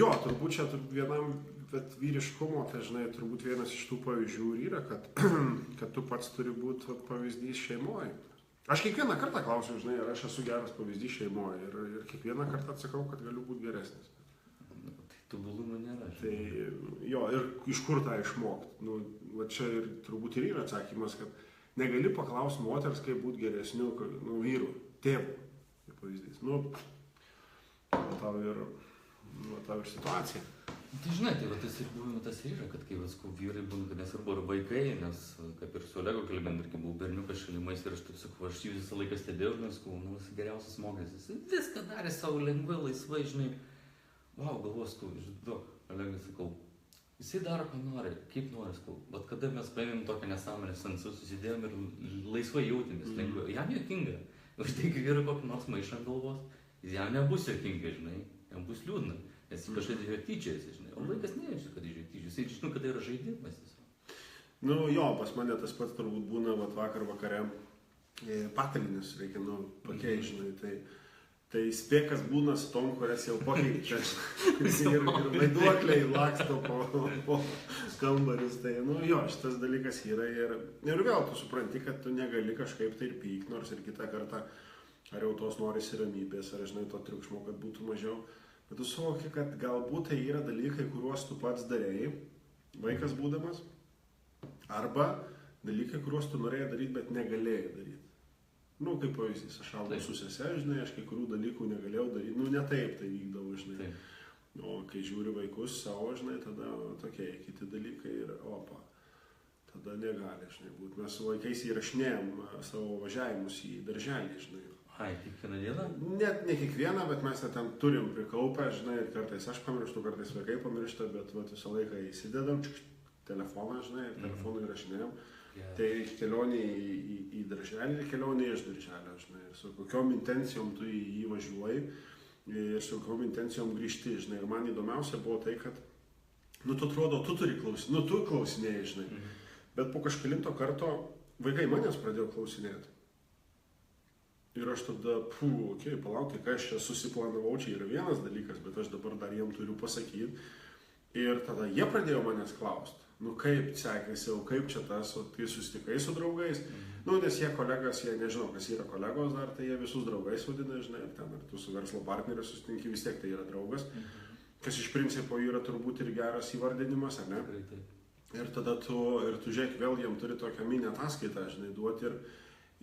Jo, turbūt čia vienam, bet vyriškumo, tai žinai, turbūt vienas iš tų pavyzdžių yra, kad tu pats turi būti pavyzdys šeimoje. Aš kiekvieną kartą klausiu, žinai, ar aš esu geras pavyzdys šeimoje ir kiekvieną kartą atsakau, kad galiu būti geresnis. Tobulumo nėra. Tai jo, ir iš kur tą išmokti? Čia ir turbūt ir yra atsakymas, kad negali paklausti moters, kaip būti geresniu vyru, tėvu, kaip pavyzdys. Tau ir situacija. Tai žinai, tai va, tas ir buvo tas ir yra, kad kai viskų vyrai būna, kad nesvarbu ar vaikai, nes kaip ir su Olego kalbėjom, ir kai buvau berniukas šalimais ir aš taip sakau, aš jį visą laiką stebėjau, nes sakau, nu, jis geriausias mokytis, jis viską darė savo lengvai, laisvai, žinai, wow, galvos, sakau, išduok, Olegai, sakau, jisai daro, ką nori, kaip nori, sakau, bet kada mes paėmėm tokią nesąmonę, sensus susidėjom ir laisvai jautėmės, lengvai, jam juokinga, už tai, kai vyrai kokį nors maišą ant galvos, jam nebus juokinga, žinai, jam bus liūdna. Nes kažkas iš jo tyčiasi, žinai, o vaikas nejaučia, kad iš jo tyčiasi, jis žino, kad tai yra žaidimas tiesiog. Nu jo, pas mane tas pats turbūt būna vakar vakare patalinius reikia, pakeisti, žinai, tai spėkas būna su tom, kurias jau pakeičia ir vaiduokliai laksto po kambarius, tai jo, šitas dalykas yra ir vėl tu supranti, kad tu negali kažkaip tai ir pyk, nors ir kitą kartą ar jau tos norisi ramybės, ar žinai to triukšmo, kad būtų mažiau. Bet tu suvoki, kad galbūt tai yra dalykai, kuriuos tu pats darėjai, vaikas būdamas, arba dalykai, kuriuos tu norėjai daryti, bet negalėjai daryti. Nu, kaip pavyzdys, aš augau su sese, žinai, aš kai kurių dalykų negalėjau daryti, nu, ne taip tai vykdavo, žinai. O kai žiūri vaikus savo, žinai, tada tokie kiti dalykai ir opa, tada negali, žinai, būti. Mes su vaikais įrašinėjom savo važiavimus į darželį, žinai. Ai, kiekvieną dieną? Net ne kiekvieną, bet mes ten turim prikaupę, žinai, kartais aš pamirštu, kartais vaikai pamiršta, bet visą laiką įsidedam telefoną, žinai, telefonų įrašinėjom. Tai kelionė į darželį ir kelionė iš darželio, žinai, ir su kokiom intencijom tu į jį važiuoji ir su kokiom intencijom grįžti, žinai. Ir man įdomiausia buvo tai, kad, nu, tu atrodo, tu turi klausinėti, nu, tu klausinėjai, žinai, bet po kažkelinto karto vaikai manęs pradėjo klausinėti. Ir aš tada, palauk, tai ką aš čia susiplanavau, čia yra vienas dalykas, bet aš dabar dar jiem turiu pasakyti. Ir tada jie pradėjo manęs klausti, nu kaip sekėsi, o kaip čia tas, o tai susitikai su draugais. Nu, nes jie kolegas, jie nežinau, kas yra kolegos dar, tai jie visus draugais vadina, žinai, ir ten, ar tu su verslo partneriu susitinki, vis tiek tai yra draugas. Kas iš principo yra turbūt ir geras įvardinimas, ar ne? Ir tada tu žiūrėk, vėl jiem turi tokią mini ataskaitą, žinai, duoti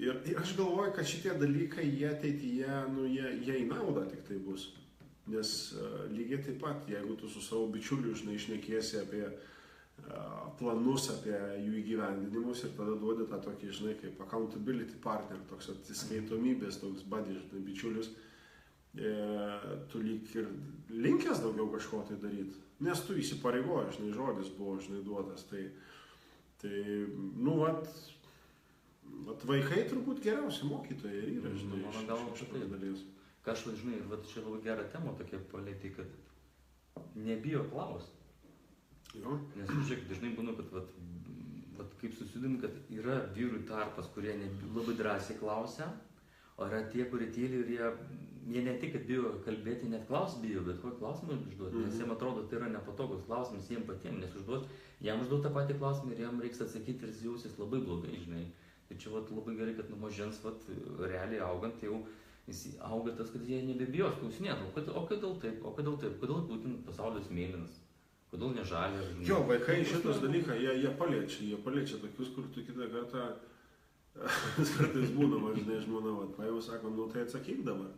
ir aš galvoju, kad šitie dalykai, jie ateityje, nu, jie į naudą tik tai bus. Nes lygiai taip pat, jeigu tu su savo bičiuliu, žinai, šnekėsi apie planus, apie jų įgyvendinimus ir tada duodi tą tokį, žinai, kaip accountability partner, toks atsiskaitomybės, toks buddy, žinai, bičiulius, tu lyg ir linkęs daugiau kažko tai daryti. Nes tu įsipareigoji, žinai, žodis buvo, žinai, duotas. Tai nu, vat vaikai turbūt geriausi mokytojai ir yra, žinai, šitos dalies. Ką aš, žinai, ir čia labai gerą temą tokia palėtė, kad nebijo klausti. Nes, žiūrėk, dažnai būna, kad vat kaip susidūrim, kad yra vyrų tarpas, kurie labai drąsiai klausia, o yra tie, kurie tyli ir jie ne tik, kad bijo kalbėti, net bijo, bet kokį klausimą užduoti, nes jiems atrodo, tai yra nepatogus klausimas jiems patiems, nes jam užduoti tą patį klausimą ir jam reiks atsakyti ir jis jausis labai blogai, žinai. Tai čia labai gerai, kad nuo mažens realiai augant jau jis auga tas, kad jie nebebijos klausinėti, o kodėl taip, kodėl būtent pasaulis mėlynas, kodėl ne žalias. Jo, vaikai šitas dalyką, jie paliečia tokius, kur tu kitą kartą, kartais būdama, žinai, žmona, paėjau, sako, nu tai atsakyk dabar.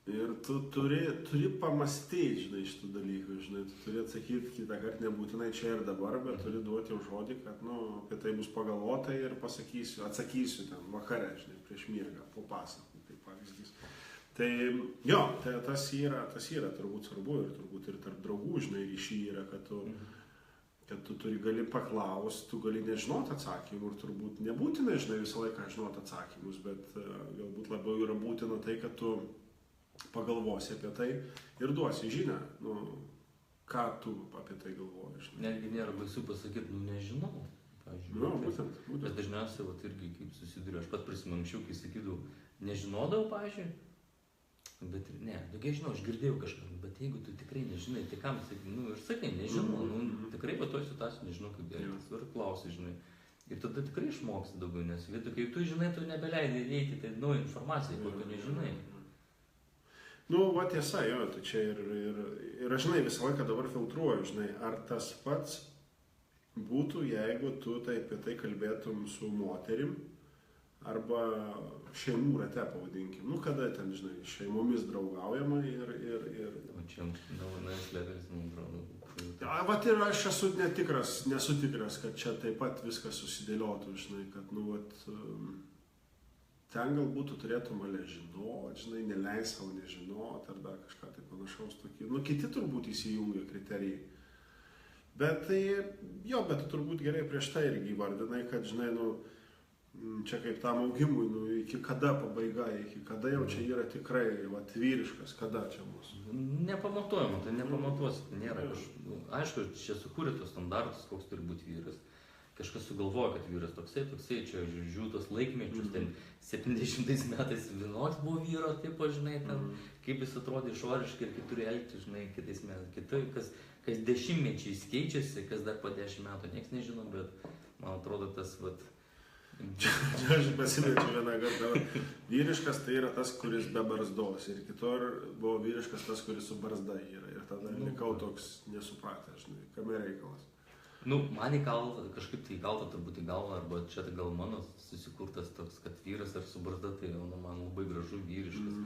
Ir tu turi pamastyti, žinai, šitų dalykų, žinai, tu turi atsakyti kitą kartą nebūtinai čia ir dabar, bet turi duoti jau žodį, kad, nu, apie tai bus pagalvota ir atsakysiu ten vakare, žinai, prieš miegą, po pasakų, tai pavyzdys. Tai, jo, tai tas yra turbūt svarbu ir turbūt ir tarp draugų, žinai, ryšį yra, kad tu gali paklausti, tu gali nežinoti atsakymų ir turbūt nebūtinai, žinai, visą laiką žinoti atsakymus, bet galbūt labiau yra būtina tai, kad tu pagalvosi apie tai ir duosi žinią, nu, ką tu apie tai galvoji. Netgi nėra baisu pasakyti, nu, nežinau. Pavyzdžiui, nu, būtent. Bet dažniausiai, irgi kaip susiduriu, aš pat prisimenu anksčiau, kai sakydavau, nežinodavau, pavyzdžiui, bet ne, daugiau žinau, aš girdėjau kažką, bet jeigu tu tikrai nežinai, tai kam sakai, nu, ir sakai, nežinau, nu, tikrai va toj situacijai nežinau, kaip elgtis, ir klausi, žinai. Ir tada tikrai išmoksti daugiau, nes vietoj, kai tu žinai, tu nebeleidai įeiti tai naują informaciją, ko tu nežinai. Nu, va tiesa, jo, tai čia ir aš, žinai, visą laiką dabar filtruoju, žinai, ar tas pats būtų, jeigu tu apie tai kalbėtum su moterim, arba šeimų rate, pavadinkim. Nu, kada ten, žinai, šeimomis draugaujama ir... O čia naujas levelis, man atrodo. Vat ir aš nesu tikras, kad čia taip pat viskas susidėliotų, žinai, kad, nu, vat, ten galbūt tu turėtum mane žinot, žinai, neleis savo nežinot, ar dar kažką tai panašaus tokį. Nu, kiti turbūt įsijungia kriterijai. Bet tai, jo, bet tu turbūt gerai prieš tai irgi įvardinai, kad, žinai, nu, čia kaip tam augimui, nu, iki kada pabaiga, iki kada jau čia yra tikrai, vat, vyriškas, kada čia bus. Nepamatuojama, tai nepamatuosi, tai nėra kažkaip. Aišku, čia sukūrė tos standartus, koks turi būti vyras. Kažkas sugalvoja, kad vyras toksai, čia žiūrėjau tos laikmečius, ten 70 metais vienoks buvo vyro tipo, žinai, ten, kaip jis atrodė išoriškai ir kaip turi elgtis, žinai, kitais metais. Kitai, kas dešimtmečiais keičiasi, kas dar po 10 metų, nieks nežino, bet man atrodo tas, vat... Čia aš pasimečiau vieną kartą. Vyriškas tai yra tas, kuris be barzdos. Ir kitur buvo vyriškas tas, kuris su barzda yra. Ir tada likau toks nesupratęs, žinai, kame reikalas. Nu, man kažkaip tai įkalta turbūt į galvą, arba čia tai gal mano susikurtas toks, kad vyras ar su barzda, tai man labai gražu vyriškas.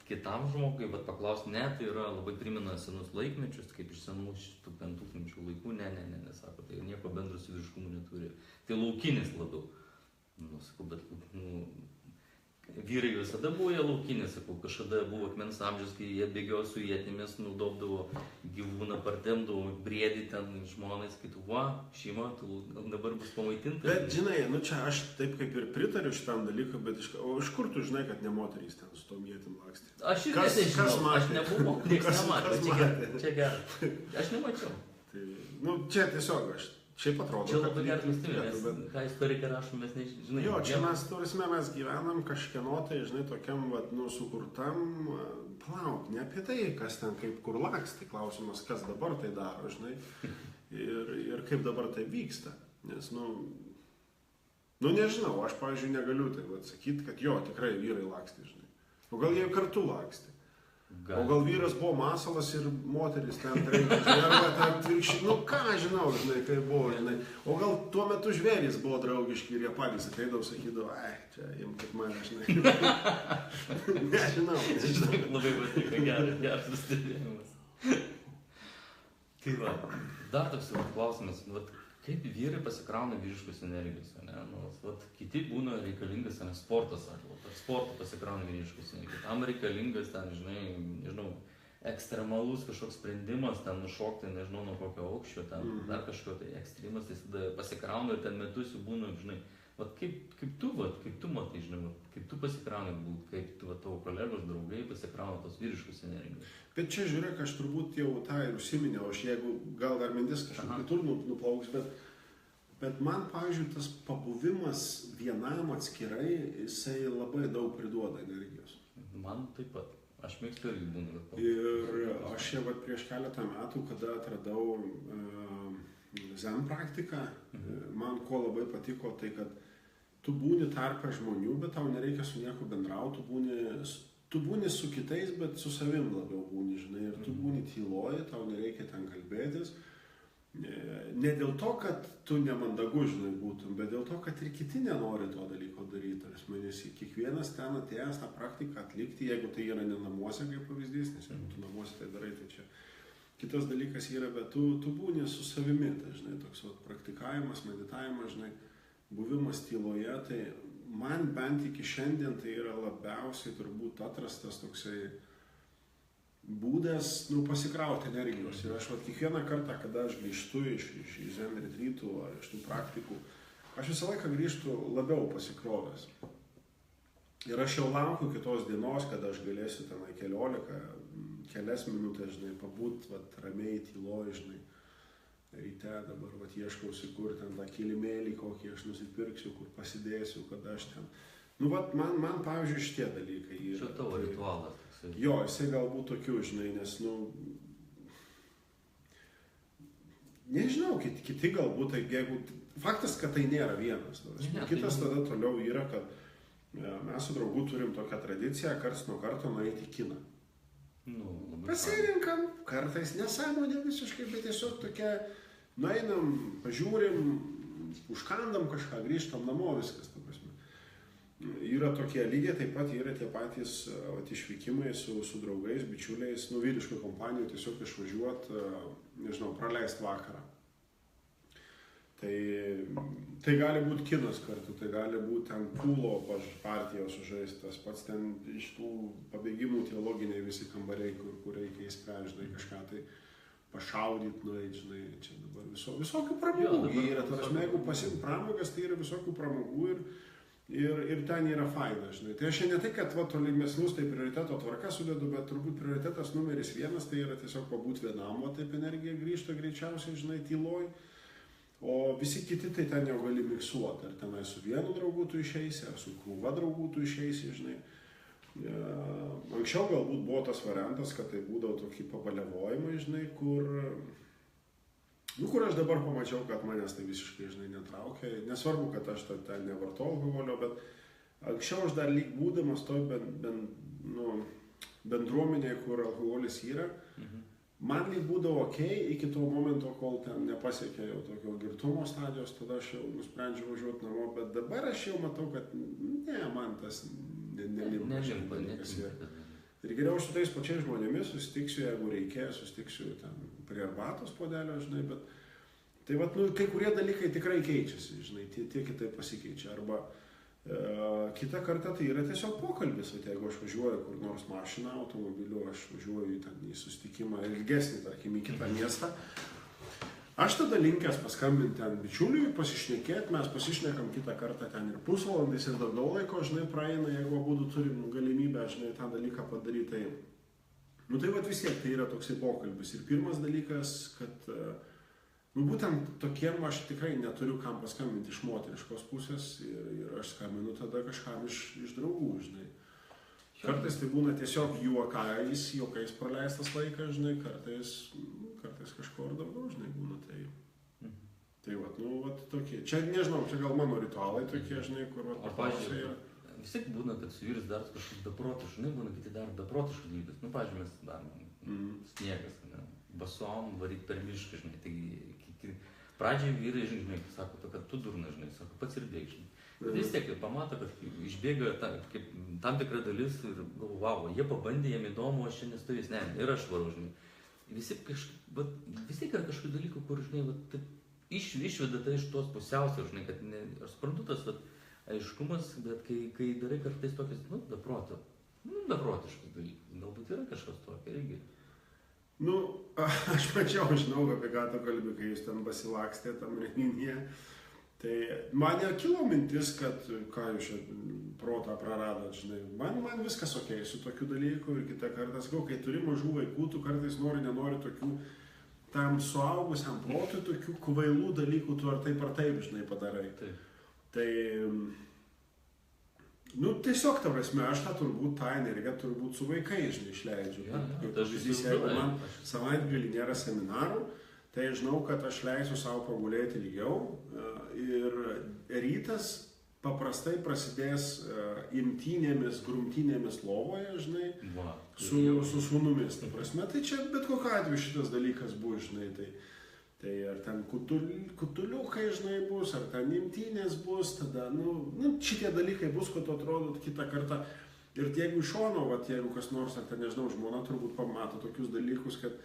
Kitam žmogui, bet paklausti, ne, tai yra labai primena senus laikmečius, kaip iš senų šitų 5000 laikų, ne, sako, tai nieko bendro su vyriškumu neturi. Tai laukinis labiau. Nu, sakau, bet, nu, vyrai visada buvo jie laukinė, sakau, kažkada buvo akmens amžius, kai jie bėgiojo su ietimis, naudodavo gyvūną, partemdavo, briedį ten žmonės, kitų, va, šeima, tu dabar bus pamaitinta. Bet, žinai, nu čia aš taip kaip ir pritariu šitam dalykui, bet iš kur tu žinai, kad ne moterys ten su tom ietim lakstė? Aš ir nežinau, aš nebuvau, nieks nematė, čia gerai, aš nemačiau. Tai, nu, čia tiesiog aš. Šiaip atrodo, čia labai gerai mąstymės, ką istorikai rašo, mes nežinai. Jo, čia mes gyvenam kažkieno tai, žinai, tokiam, vat, nu, sukurtam, palauk, ne apie tai, kas ten kaip kur laksti, klausimas, kas dabar tai daro, žinai, ir kaip dabar tai vyksta. Nes, nu, nežinau, aš, pavyzdžiui, negaliu tai sakyti, kad jo, tikrai vyrai laksti, žinai. O gal jie kartu laksti? O gal vyras buvo masalas ir moteris ten trenkė, žinai, nu ką žinau, žinai, kaip buvo, žinai. O gal tuo metu žvėrys buvo draugiški ir jie patys ateidavo, sakydavo, čia imkit mane, žinai. Nežinau. Labai patiko, geras sustebėjimas. Tai va, dar toks klausimas, kaip vyrai pasikrauna vyriškos energijos, ne? Nu, kiti būna reikalingas sportas, sporto pasikrauna vyriškos energijos, tam reikalingas ten, žinai, nežinau, ekstremalus kažkoks sprendimas, ten nušokti, nežinau, nuo kokio aukščio, ten dar kažkokio tai ekstremas, tai tada pasikrauna ir ten metus jų būna, žinai, kaip tu matai, žinai, kaip tu pasikrauni būt, kaip tu, tavo kolegos, draugai pasikrauna tos vyriškos energijos. Bet čia žiūrėk, aš turbūt jau tą ir užsiminiau, aš jeigu gal dar mintis kažkur kitur nuplauks, bet man, pavyzdžiui, tas pabuvimas vienam atskirai, jisai labai daug priduoda energijos. Man taip pat, aš mėgstu irgi būna. Ir aš jau prieš keletą metų, kada atradau zen praktiką, man ko labai patiko, tai kad tu būni tarpe žmonių, bet tau nereikia su nieko bendrauti, tu būni su kitais, bet su savim labiau būni, žinai, ir tu būni tyloji, tau nereikia ten kalbėtis. Ne dėl to, kad tu nemandagu, žinai, būtum, bet dėl to, kad ir kiti nenori to dalyko daryti. Nes kiekvienas ten atėjęs tą praktiką atlikti, jeigu tai yra ne namuose kaip pavyzdys, nes jeigu tu namuose tai darai, tai čia kitas dalykas yra, bet tu būni su savimi, tai, žinai, toks praktikavimas, meditavimas, žinai, buvimas tyloje, tai man bent iki šiandien tai yra labiausiai turbūt atrastas toksai būdas, pasikrauti energijos. Ir aš kiekvieną kartą, kada aš grįžtu iš zen retrytų ar iš tų praktikų, aš visą laiką grįžtu labiau pasikrovęs. Ir aš jau laukiu kitos dienos, kada aš galėsiu tenai kelias minutės, žinai, pabūt, ramiai, tyloj, žinai. Ryte dabar ieškausi, kur ten tą kilimėlį, kokį aš nusipirksiu, kur pasidėsiu, kada aš ten. Man pavyzdžiui, šitie dalykai yra. Čia tavo ritualas. Jo, jisai galbūt tokių, žinai, nes, nežinau, kiti galbūt, jeigu, faktas, kad tai nėra vienas. Kitas tada toliau yra, kad mes su draugu turim tokią tradiciją, karts nuo karto nueiti į kiną. Pasirinkam, kartais nesąmonė visiškai, bet tiesiog tokia, nueinam, pažiūrim, užkandam kažką, grįžtam namo, viskas, ta prasme. yra tokie lygiai, taip pat yra tie patys išvykimai su draugais, bičiuliais, vyriškų kompanijų, tiesiog išvažiuoti, nežinau, praleisti vakarą. Tai gali būti kinas kartu, tai gali būti ten pūlo partijos sužaisti, tas pats ten iš tų pabėgimų tie loginiai visi kambariai, kur reikia įspręsti, žinai, kažką tai pašaudyti, nueiti, žinai, čia dabar visokių pramogų yra, tas jeigu pasimti pramogas, tai yra visokių pramogų ir ten yra faina, žinai. Tai aš ne tai, kad tolimesnius tai prioriteto tvarka sudedu, bet turbūt prioritetas numeris 1 tai yra tiesiog pabūti vienam, o taip energija grįžta greičiausiai, žinai, tyloj. O visi kiti tai ten jau gali miksuoti, ar tenai su vienu draugu tu išeisi, ar su krūva draugų tu išeisi, žinai. Anksčiau galbūt buvo tas variantas, kad tai būdavo tokie pabalevojimai, žinai, kur aš dabar pamačiau, kad manęs tai visiškai, žinai, netraukia. Nesvarbu, kad aš ten nevartoju alkoholio, bet anksčiau aš dar lyg būdamas toj bendruomenėje, kur alkoholis yra, man lyg būdavo iki to momento, kol ten nepasiekė jau tokio girtumo stadijos, tada aš jau nusprendžiau važiuoti namo, bet dabar aš jau matau, kad ne, man tas nelimpa. Ir geriau su tais pačiais žmonėmis susitiksiu, jeigu reikės, susitiksiu ten prie arbatos puodelio, žinai, bet tai kai kurie dalykai tikrai keičiasi, žinai, tie kitaip pasikeičia. Arba kita karta tai yra tiesiog pokalbis, jeigu aš važiuoju kur nors mašiną, automobiliu, aš važiuoju į susitikimą ilgesnį, tarkim, į kitą miestą, aš tada linkęs paskambinti ten bičiuliui, pasišnekėti, mes pasišnekam kitą kartą ten ir pusvalandis ir daugiau laiko, žinai, praeina, jeigu abudu turim galimybę, žinai, tą dalyką padaryti. Tai vis tiek tai yra toksai pokalbis. Ir pirmas dalykas, kad būtent tokiem aš tikrai neturiu kam paskambinti iš moteriškos pusės ir aš skambinu tada kažkam iš draugų, žinai. Kartais tai būna tiesiog juokais praleistas laikas, žinai, kartais kažko ir daugiau, žinai, būna tai. Tai tokie. Čia nežinau, čia gal mano ritualai tokie, žinai, kur paprastai yra. Vis tiek būna, kad su vyrais dar kažkokius beprotiškus, žinai, būna kiti dar beprotiškus dalykus. Pavyzdžiui, mes darom sniegas, basom, varyt per mišką, žinai, tai pradžiai vyrai, žinai, sako, kad tu durna, žinai, sako, pats ir bėg, žinai. Bet vis tiek pamato, kad išbėga tam tikra dalis ir galvo, wow, jie pabandė, jiem įdomu, aš čia nestovės, ne, ir aš varau, žinai. Vis tiek yra kažkokių dalykų, kur, žinai, išveda tai iš tos pusiausvėros, žinai, kad aš suprantu tas aiškumas, bet kai darai kartais tokias, beprotiškus dalykus, galbūt yra kažkas tokio irgi. Aš žinau, apie ką tu kalbi, kai jūs ten pasilakstė tam renginyje. Tai man kilo mintis, kad ką jūs čia protą praradot, žinai. Man viskas okei su tokiu dalyku ir kitą kartą, sakau, kai turi mažų vaikų, tu kartais nenori tokių, tam suaugusiam protui tokių kvailų dalykų, tu ar taip, žinai, padarai. Tai, tiesiog, ta prasme, aš tą energiją turbūt su vaikais, žinai, išleidžiu. Jeigu man savaitgalį nėra seminarų, tai žinau, kad aš leisiu savo pagulėti ilgiau ir rytas paprastai prasidės imtynėmis, grumtynėmis lovoje, žinai, su sūnumis, ta prasme. Tai čia bet kokiu atveju šitas dalykas bus, žinai, tai ar ten kutuliukai, žinai, bus, ar ten imtynės bus, tada, šitie dalykai bus, kad atrodo kitą kartą. Ir jeigu iš šono, jeigu kas nors, ar ten, nežinau, žmona turbūt pamato tokius dalykus, kad,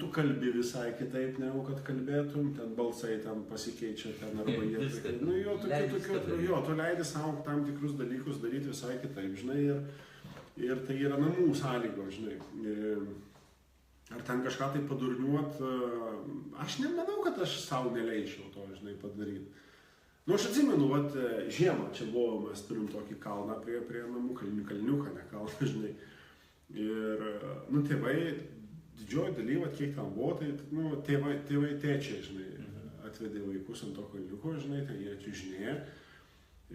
tu kalbi visai kitaip, negu kad kalbėtum, ten balsai ten pasikeičia, ten arba jie, tu leidi savo tam tikrus dalykus daryti visai kitaip, žinai, ir tai yra namų sąlygos, žinai. Ar ten kažką tai padurniuot, aš nemanau, kad aš savo neleisčiau to, žinai, padaryti. Aš atsimenu, žiemą čia buvo, mes turim tokį kalną prie namų, kalniuką, ne kalną, žinai. Ir, tėvai, didžioji daly, kiek ten buvo, tai, tėvai tėčiai, žinai, atvedė vaikus ant to kalniuko, žinai, tai jie čiužinėja.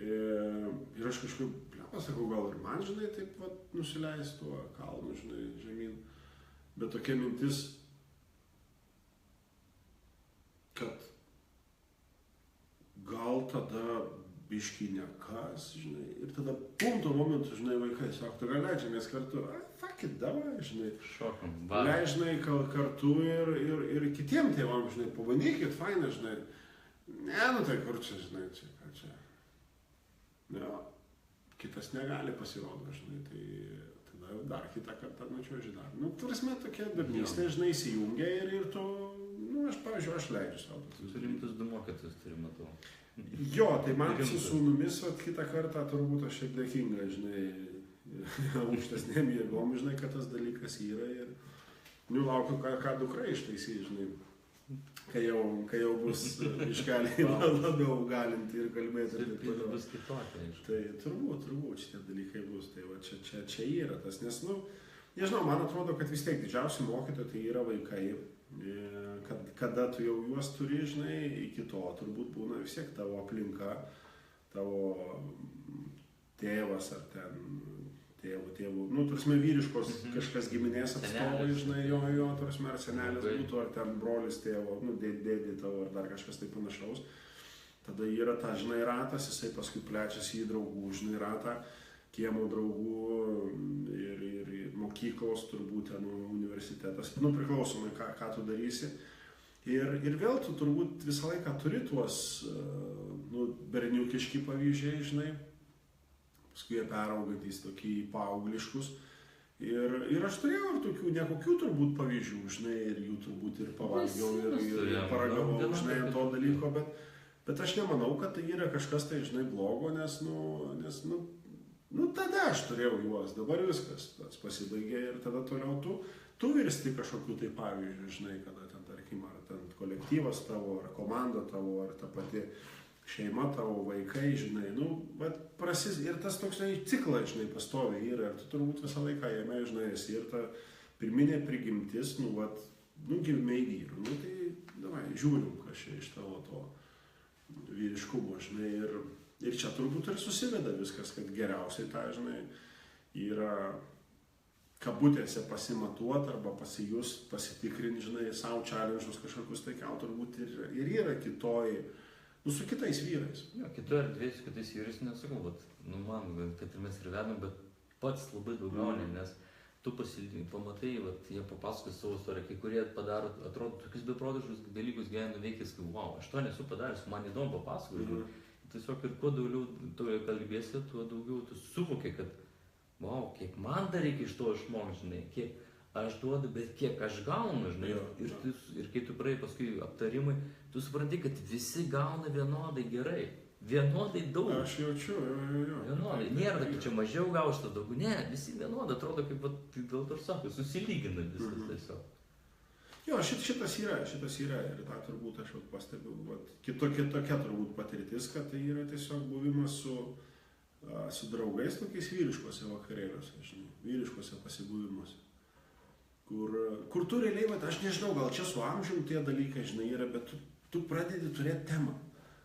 Ir aš kažkaip, pasakau, gal ir man, žinai, taip, nusileis tuo kalnu, žinai, žemyn. Bet tokia mintis, kad gal tada biškį nekas, žinai, ir tada tuo momentu, žinai, vaikai sako, tu gal leidžiamės kartu, fuck it, davai, žinai, šokam, leidžiamai kartu ir kitiem tėvam, žinai, pabandykit, faina, žinai, ne, tai kur čia, žinai, čia, ką čia, ne, kitas negali pasirodo, žinai, tai tada dar kitą kartą nučiuoži dar. Nu, prasme, tokia bendrystė, žinai, įsijungia ir tu, nu, aš, pavyzdžiui, aš leidžiu savo. Tu rimtus du mokytojus turi, matau. Jo, tai man su sūnumis, kitą kartą turbūt aš šiek dėkinga, žinai, aukštesnėm jėgom, žinai, kad tas dalykas yra ir, nu, laukiu, ką dukra ištaisys, žinai. Kai jau bus iškeliai labiau galinti ir kalbėti ir taip toliau. Bus kitokia, aišku. Tai turbūt šitie dalykai bus. Tai va, čia yra tas, nes, nu, nežinau, man atrodo, kad vis tiek didžiausi mokytojai tai yra vaikai. Kada tu jau juos turi, žinai, iki to turbūt būna vis tiek tavo aplinka, tavo tėvas ar ten tėvų, nu, tarsi vyriškos kažkas giminės atstovai, žinai, jo, tarsi ar senelis būtų, ar ten brolis tėvo, nu, dėdė tavo, ar dar kažkas tai panašaus. Tada yra ta, žinai, ratas, jisai paskui plečiasi į draugų, žinai, ratą, kiemo draugų ir mokyklos, turbūt, ten, universitetas, nu, priklausomai, ką tu darysi. Ir vėl tu turbūt visą laiką turi tuos, nu, berniukiški pavyzdžiai, žinai, paskui jie peraugatys tokį paaugliškus. Ir aš turėjau ir tokių nekokių turbūt pavyzdžių, žinai, ir jų turbūt ir pavalgiau, ir paragavau, žinai, to dalyko, bet aš nemanau, kad tai yra kažkas tai, žinai, blogo, nes, tada aš turėjau juos, dabar viskas, tas pasibaigė ir tada toliau tu virsti kažkokiu tai pavyzdžiu, žinai, kada ten, tarkim, ar ten kolektyvas tavo, ar komanda tavo, ar ta pati šeima tavo, vaikai, žinai, nu, bet ir tas toks, ciklas, žinai, pastoviai yra, ir tu turbūt visą laiką jame, žinai, esi ir ta pirminė prigimtis, nu, gimei vyrų, nu, tai, davai, žiūrim, kas čia iš tavo to vyriškumo, žinai, ir čia turbūt ir susiveda viskas, kad geriausiai tą, žinai, yra kabutėse pasimatuot arba pasijust, pasitikrinti, žinai, savo challenge'us kažkokius tai kelt, turbūt ir yra kitoj, nu, su kitais vyrais. Jo, kitoje erdvėje su kitais vyrais nesakau, bet, nu, man, kad ir mes ir vedam, bet pats labai daug gauni, nes tu pamatai, vat, jie papasakos savo istoriją, kai kurie padaro, atrodo, tokius beprotiškus dalykus gyvenime nuveikęs, kai, wow, aš to nesu padaręs, man įdomu papasakoti. Tiesiog ir kuo daugiau tu kalbėsi, tuo daugiau tu suvoki, kad, wow, kiek man dar reikia iš to išmokti, žinai, kiek aš duodu, bet kiek aš gaunu, žinai, ir kai tu praėjai paskui aptarimai, tu supranti, kad visi gauna vienodai gerai, vienodai daug. Aš jaučiu, jo. Vienodai, nėra, kad čia mažiau gausi, to daugiau, ne, visi vienodai, atrodo, kaip, dėl to ir sako, susilygina viskas tiesiog. Jo, šitas yra, ir tą turbūt aš pastebiu, kitokia turbūt patirtis, kad tai yra tiesiog buvimas su draugais tokiais vyriškose vakarėliuose, žinai, vyriškose pasibuvimuose. Kur tu realiai, aš nežinau, gal čia su amžium tie dalykai, žinai, yra, bet tu pradedi turėti temą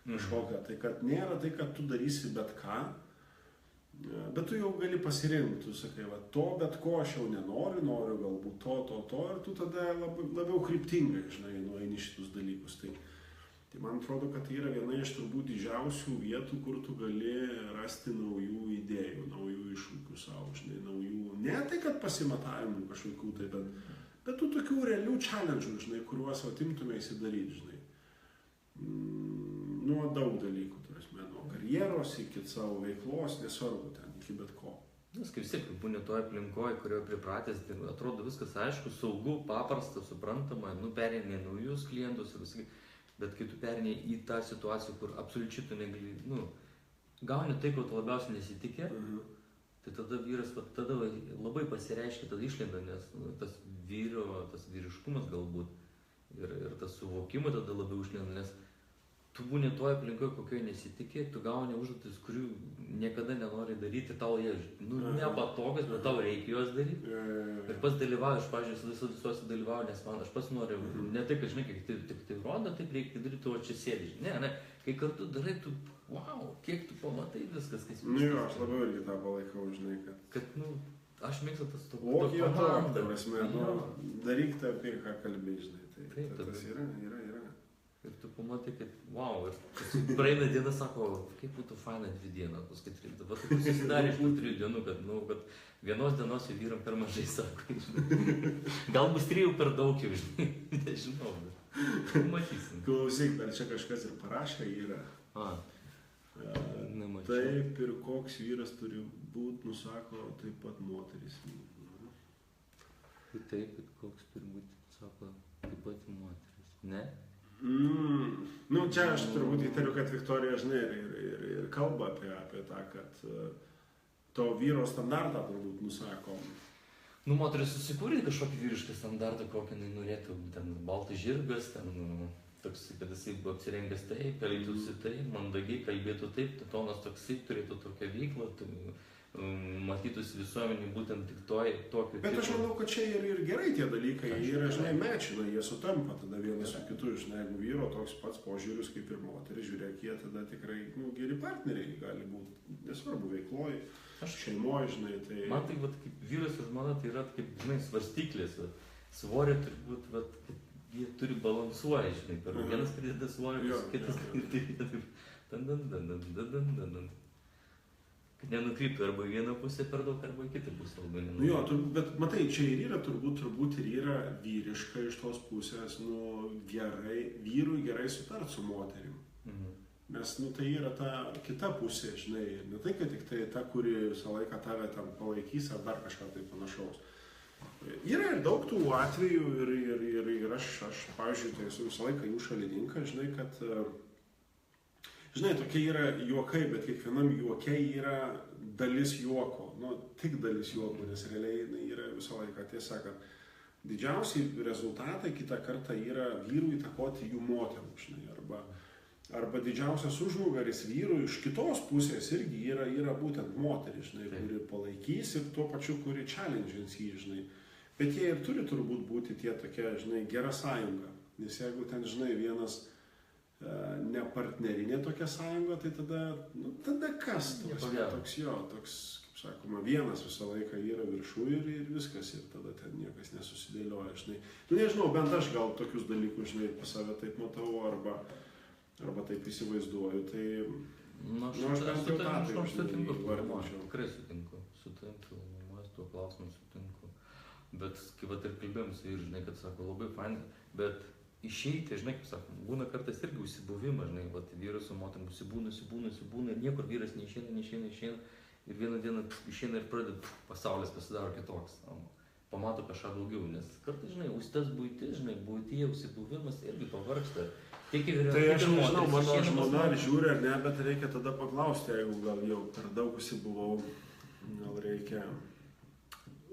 kažkokią, tai kad nėra tai, kad tu darysi bet ką, bet tu jau gali pasirinkti, tu sakai, bet ko aš jau noriu galbūt to, ir tu tada labiau kryptingai, žinai, nueini šitus dalykus. Tai man atrodo, kad tai yra viena iš turbūt didžiausių vietų, kur tu gali rasti naujų idėjų, naujų iššūkių savo, žinai, naujų, ne tai, kad pasimatavimų kažkokių, tai, bet tų tokių realių challenge'ų, žinai, kuriuos imtumėsi daryti, žinai. Nuo daug dalykų, nuo karjeros iki savo veiklos, nesvarbu ten, iki bet ko. Nes kaip vis tiek, būni toje aplinkoje, kurioje pripratęs, tai atrodo viskas aišku, saugu, paprasta, suprantama, pereini naujus klientus ir visai. Bet kai tu perėjai į tą situaciją, kur absoliučiai tu negali, gauni tai, ko tu labiausiai nesitikė, tai tada vyras tada labai pasireiškia, tada išlenda, nes tas vyriškumas galbūt ir tas suvokimas tada labiau išlenda, nes tu būni toje aplinkoje, kokioje nesitikė, tu gauni užduotis, kurių niekada nenori daryti, tau jie, nepatogas, bet tau reikia juos daryti. Ir pats dalyvauju, aš, pavyzdžiui, visuose dalyvauju, nes aš pats noriu, ne tai, kad, žinai, kai tik tai rodo, taip reikia daryti, tu čia sėdi. Ne, kai kartu darai, tu, wow, kiek tu pamatai viskas, kas vyksta. Jo, aš labiau irgi tą palaikau, žinai, kad... Aš mėgstu tas to komandą. Daryk tą, apie ką kalbėjai, žinai, tai tas yra. Ir tu pamatai, kad wow, ir praeina diena, sako, kaip būtų faina 2 dienas, paskui 3. Dabar tu susidarė iš tų 3 dienų, kad vienos dienos jau vyram per mažai, sako, žinai. Gal bus 3 per daug jau, žinai, nežinau, bet matysim. Klausyk, dar čia kažkas ir parašė yra. Nemačiau. Taip ir koks vyras turi būti, nusako taip pat moteris. Taip, ir koks turi būti, sako, taip pat moteris. Ne? Nu, čia aš turbūt įtariu, kad Viktorija žinai ir kalba apie tą, kad to vyro standartą turbūt nusako. Nu, moteris susikūrė kažkokį vyrišką standartą, kokį jinai norėtų. Ten baltas žirgas, ten toks, kad jisai buvo apsirengęs taip, elgtųsi taip, mandagiai kalbėtų taip, tonas toksai, turėtų tokią veiklą, matytųsi visuomenį būtent tik tokiu. Bet aš manau, kad čia ir gerai tie dalykai, jie yra, žinai, mečina, jie sutampa tada vienas su kitu, žinai, jeigu vyro toks pats požiūris kaip ir moteris, žiūrėk, jie tada tikrai, geri partneriai gali būti, nesvarbu veikloj, šeimoje, žinai, tai... Man tai, vat, kaip vyras ir žmona, tai yra, kaip, žinai, svarstyklės, svorė turi būti, vat, jie turi balansuoja, žinai, per vienas prideda svorį, kitas kad nenukryptų arba į vieną pusę per daug, arba į kitą pusę labai nenukryptų. Jo, bet matai, čia ir yra, turbūt ir yra vyriška iš tos pusės, vyrui gerai sutart su moterim. Nes, tai yra ta kita pusė, žinai, ne tai, kad tik tai ta, kuri visą laiką tave ten palaikys ar dar kažką tai panašaus. Yra ir daug tų atvejų ir aš pavyzdžiui, tai esu visą laiką jų šalininkas, žinai, kad žinai, tokie yra juokai, bet kiekvienam juoke yra dalis juoko. Tik dalis juoko, nes realiai yra visą laiką tiesa, kad didžiausiai rezultatai kitą kartą yra vyrų įtakoti jų moterų, žinai, arba didžiausias užnugaris vyrų iš kitos pusės irgi yra būtent moteris, žinai, kuri palaikys ir tuo pačiu, kuri challenge'ins jį, žinai. Bet jie ir turi turbūt būti tie tokie, žinai, gera sąjunga. Nes jeigu ten, žinai, vienas ne partnerinė tokia sąjunga, tai tada kas? Toks, kaip sakoma, vienas visą laiką yra viršų ir viskas, ir tada ten niekas nesusidėlioja, žinai. Nežinau, bent aš gal tokius dalykus, žinai, pas save taip matau, arba taip įsivaizduoju, tai... aš bent jau tą taip, žinai, įvardinčiau. Tikrai sutinku, aš tuo klausimu sutinku. Bet, kaip ir kalbėjom su vyru, žinai, kad sako, labai fainai, bet išeiti, žinai, kaip sako, būna kartais irgi užsibuvimas, žinai, vyras su moterim užsibūna, ir niekur vyras neišeina, ir vieną dieną išeina ir pradeda, pasaulis pasidaro kitoks, pamato kažką daugiau, nes kartais, žinai, tas buitis, žinai, buityje užsibuvimas irgi pavargsta. Tai aš nežinau, mano žmona ar žiūri ar ne, bet reikia tada paklausti, jeigu gal jau per daug užsibuvau, gal reikia...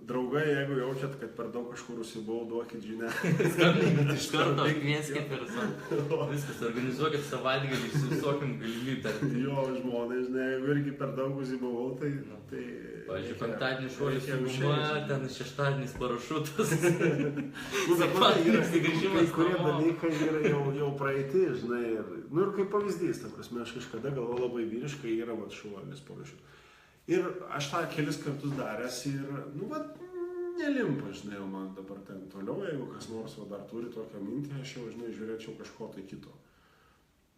Draugai, jeigu jaučiat, kad per daug kažkur užsibuvau, duokit žinią. Skambinkit iš karto, kvieskit ir viskas, organizuokit savaitgalį, visokiam galimybę. Jo, žmonai, žinai, jeigu irgi per daug užsibuvau, tai... Pavyzdžiui, penktadienį šuolis su guma, ten šeštadienis parašutas. Kai kurie dalykai yra jau praeiti, žinai, ir kaip pavyzdys, ta prasme, aš kažkada galvoju labai vyriškai yra šuolis parašutas. Ir aš tą kelis kartus daręs ir, nelimpa, žinai, man dabar ten toliau, jeigu kas nors dar turi tokią mintį, aš jau, žinai, žiūrėčiau kažko tai kito.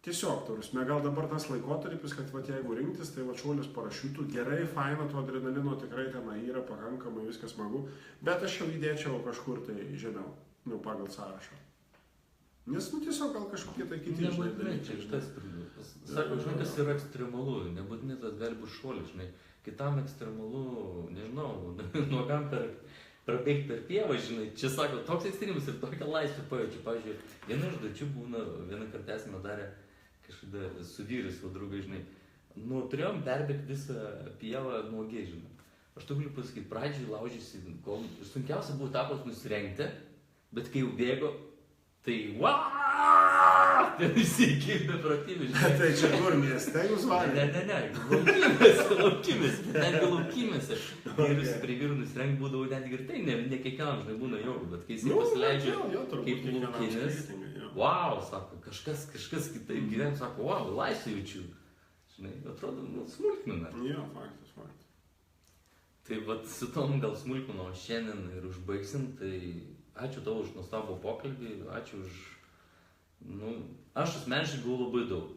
Tiesiog, tarusme, gal dabar tas laikotarpis, kad jeigu rinktis, tai šuolis parašiutų, gerai, faina, to adrenalino tikrai tenai yra pakankamai, viskas smagu, bet aš jau įdėčiau kažkur tai žemiau, pagal sąrašą. Nes, tiesiog gal kažkokie tai kiti, žinai, dalykai. Sako, žinai, kas yra ekstremalu, nebūtinai tas gali būti šuolis, žinai. Kitam ekstremalu, nežinau, nuogam prabėgti per pievą, žinai, čia sako, toks ekstremas ir tokia laisvė pajaučia. Pavyzdžiui, viena iš dačių būna, vieną kartą esame darę kažkada su vyrais, draugai, žinai, turėjom perbėgti visą pievą nuogiai, žinai. Aš tu galiu pasakyti, pradžiai laužysi, sunkiausia buvo tapas nusirengti, bet kai jau bėgo, tai ten visi iki beprotybė, žinai. Tai čia kur mieste jūs valė? Ne, laukimėse, netgi laukimėse. Vyrus prie vyrų nusirengti būdavo netgi ir tai, ne kiekvienam, žinai, būna jogų, bet kai jisai pasileidžia kaip laukinis, wow, sako, kažkas kitaip gyvena, sako, wow, laisvę jaučiu. Žinai, atrodo, smulkmina. Jo, faktas. Tai vat su tom gal smulkmino šiandien ir užbaigsim, tai ačiū tau už nuostabų pokalbį, ačiū už... Aš asmeniškai gavau labai daug.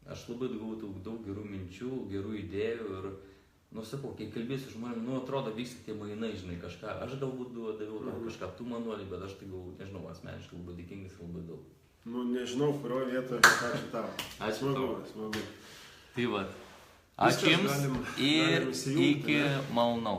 Aš labai gavau daug gerų minčių, gerų idėjų ir, sakau, kai kalbėsiu žmonėm, atrodo, vyksta tie mainai, žinai, kažką. Aš galbūt daviau kažką tu manuolį, bet aš tai gavau, nežinau, asmeniškai labai dėkingas ir labai daug. Nežinau, kurioje vietoje, ačiū tau. Ačiū tau. Smagu. Tai vat. Ačiū Jums galim ir įsijungti, iki ne? malonaus.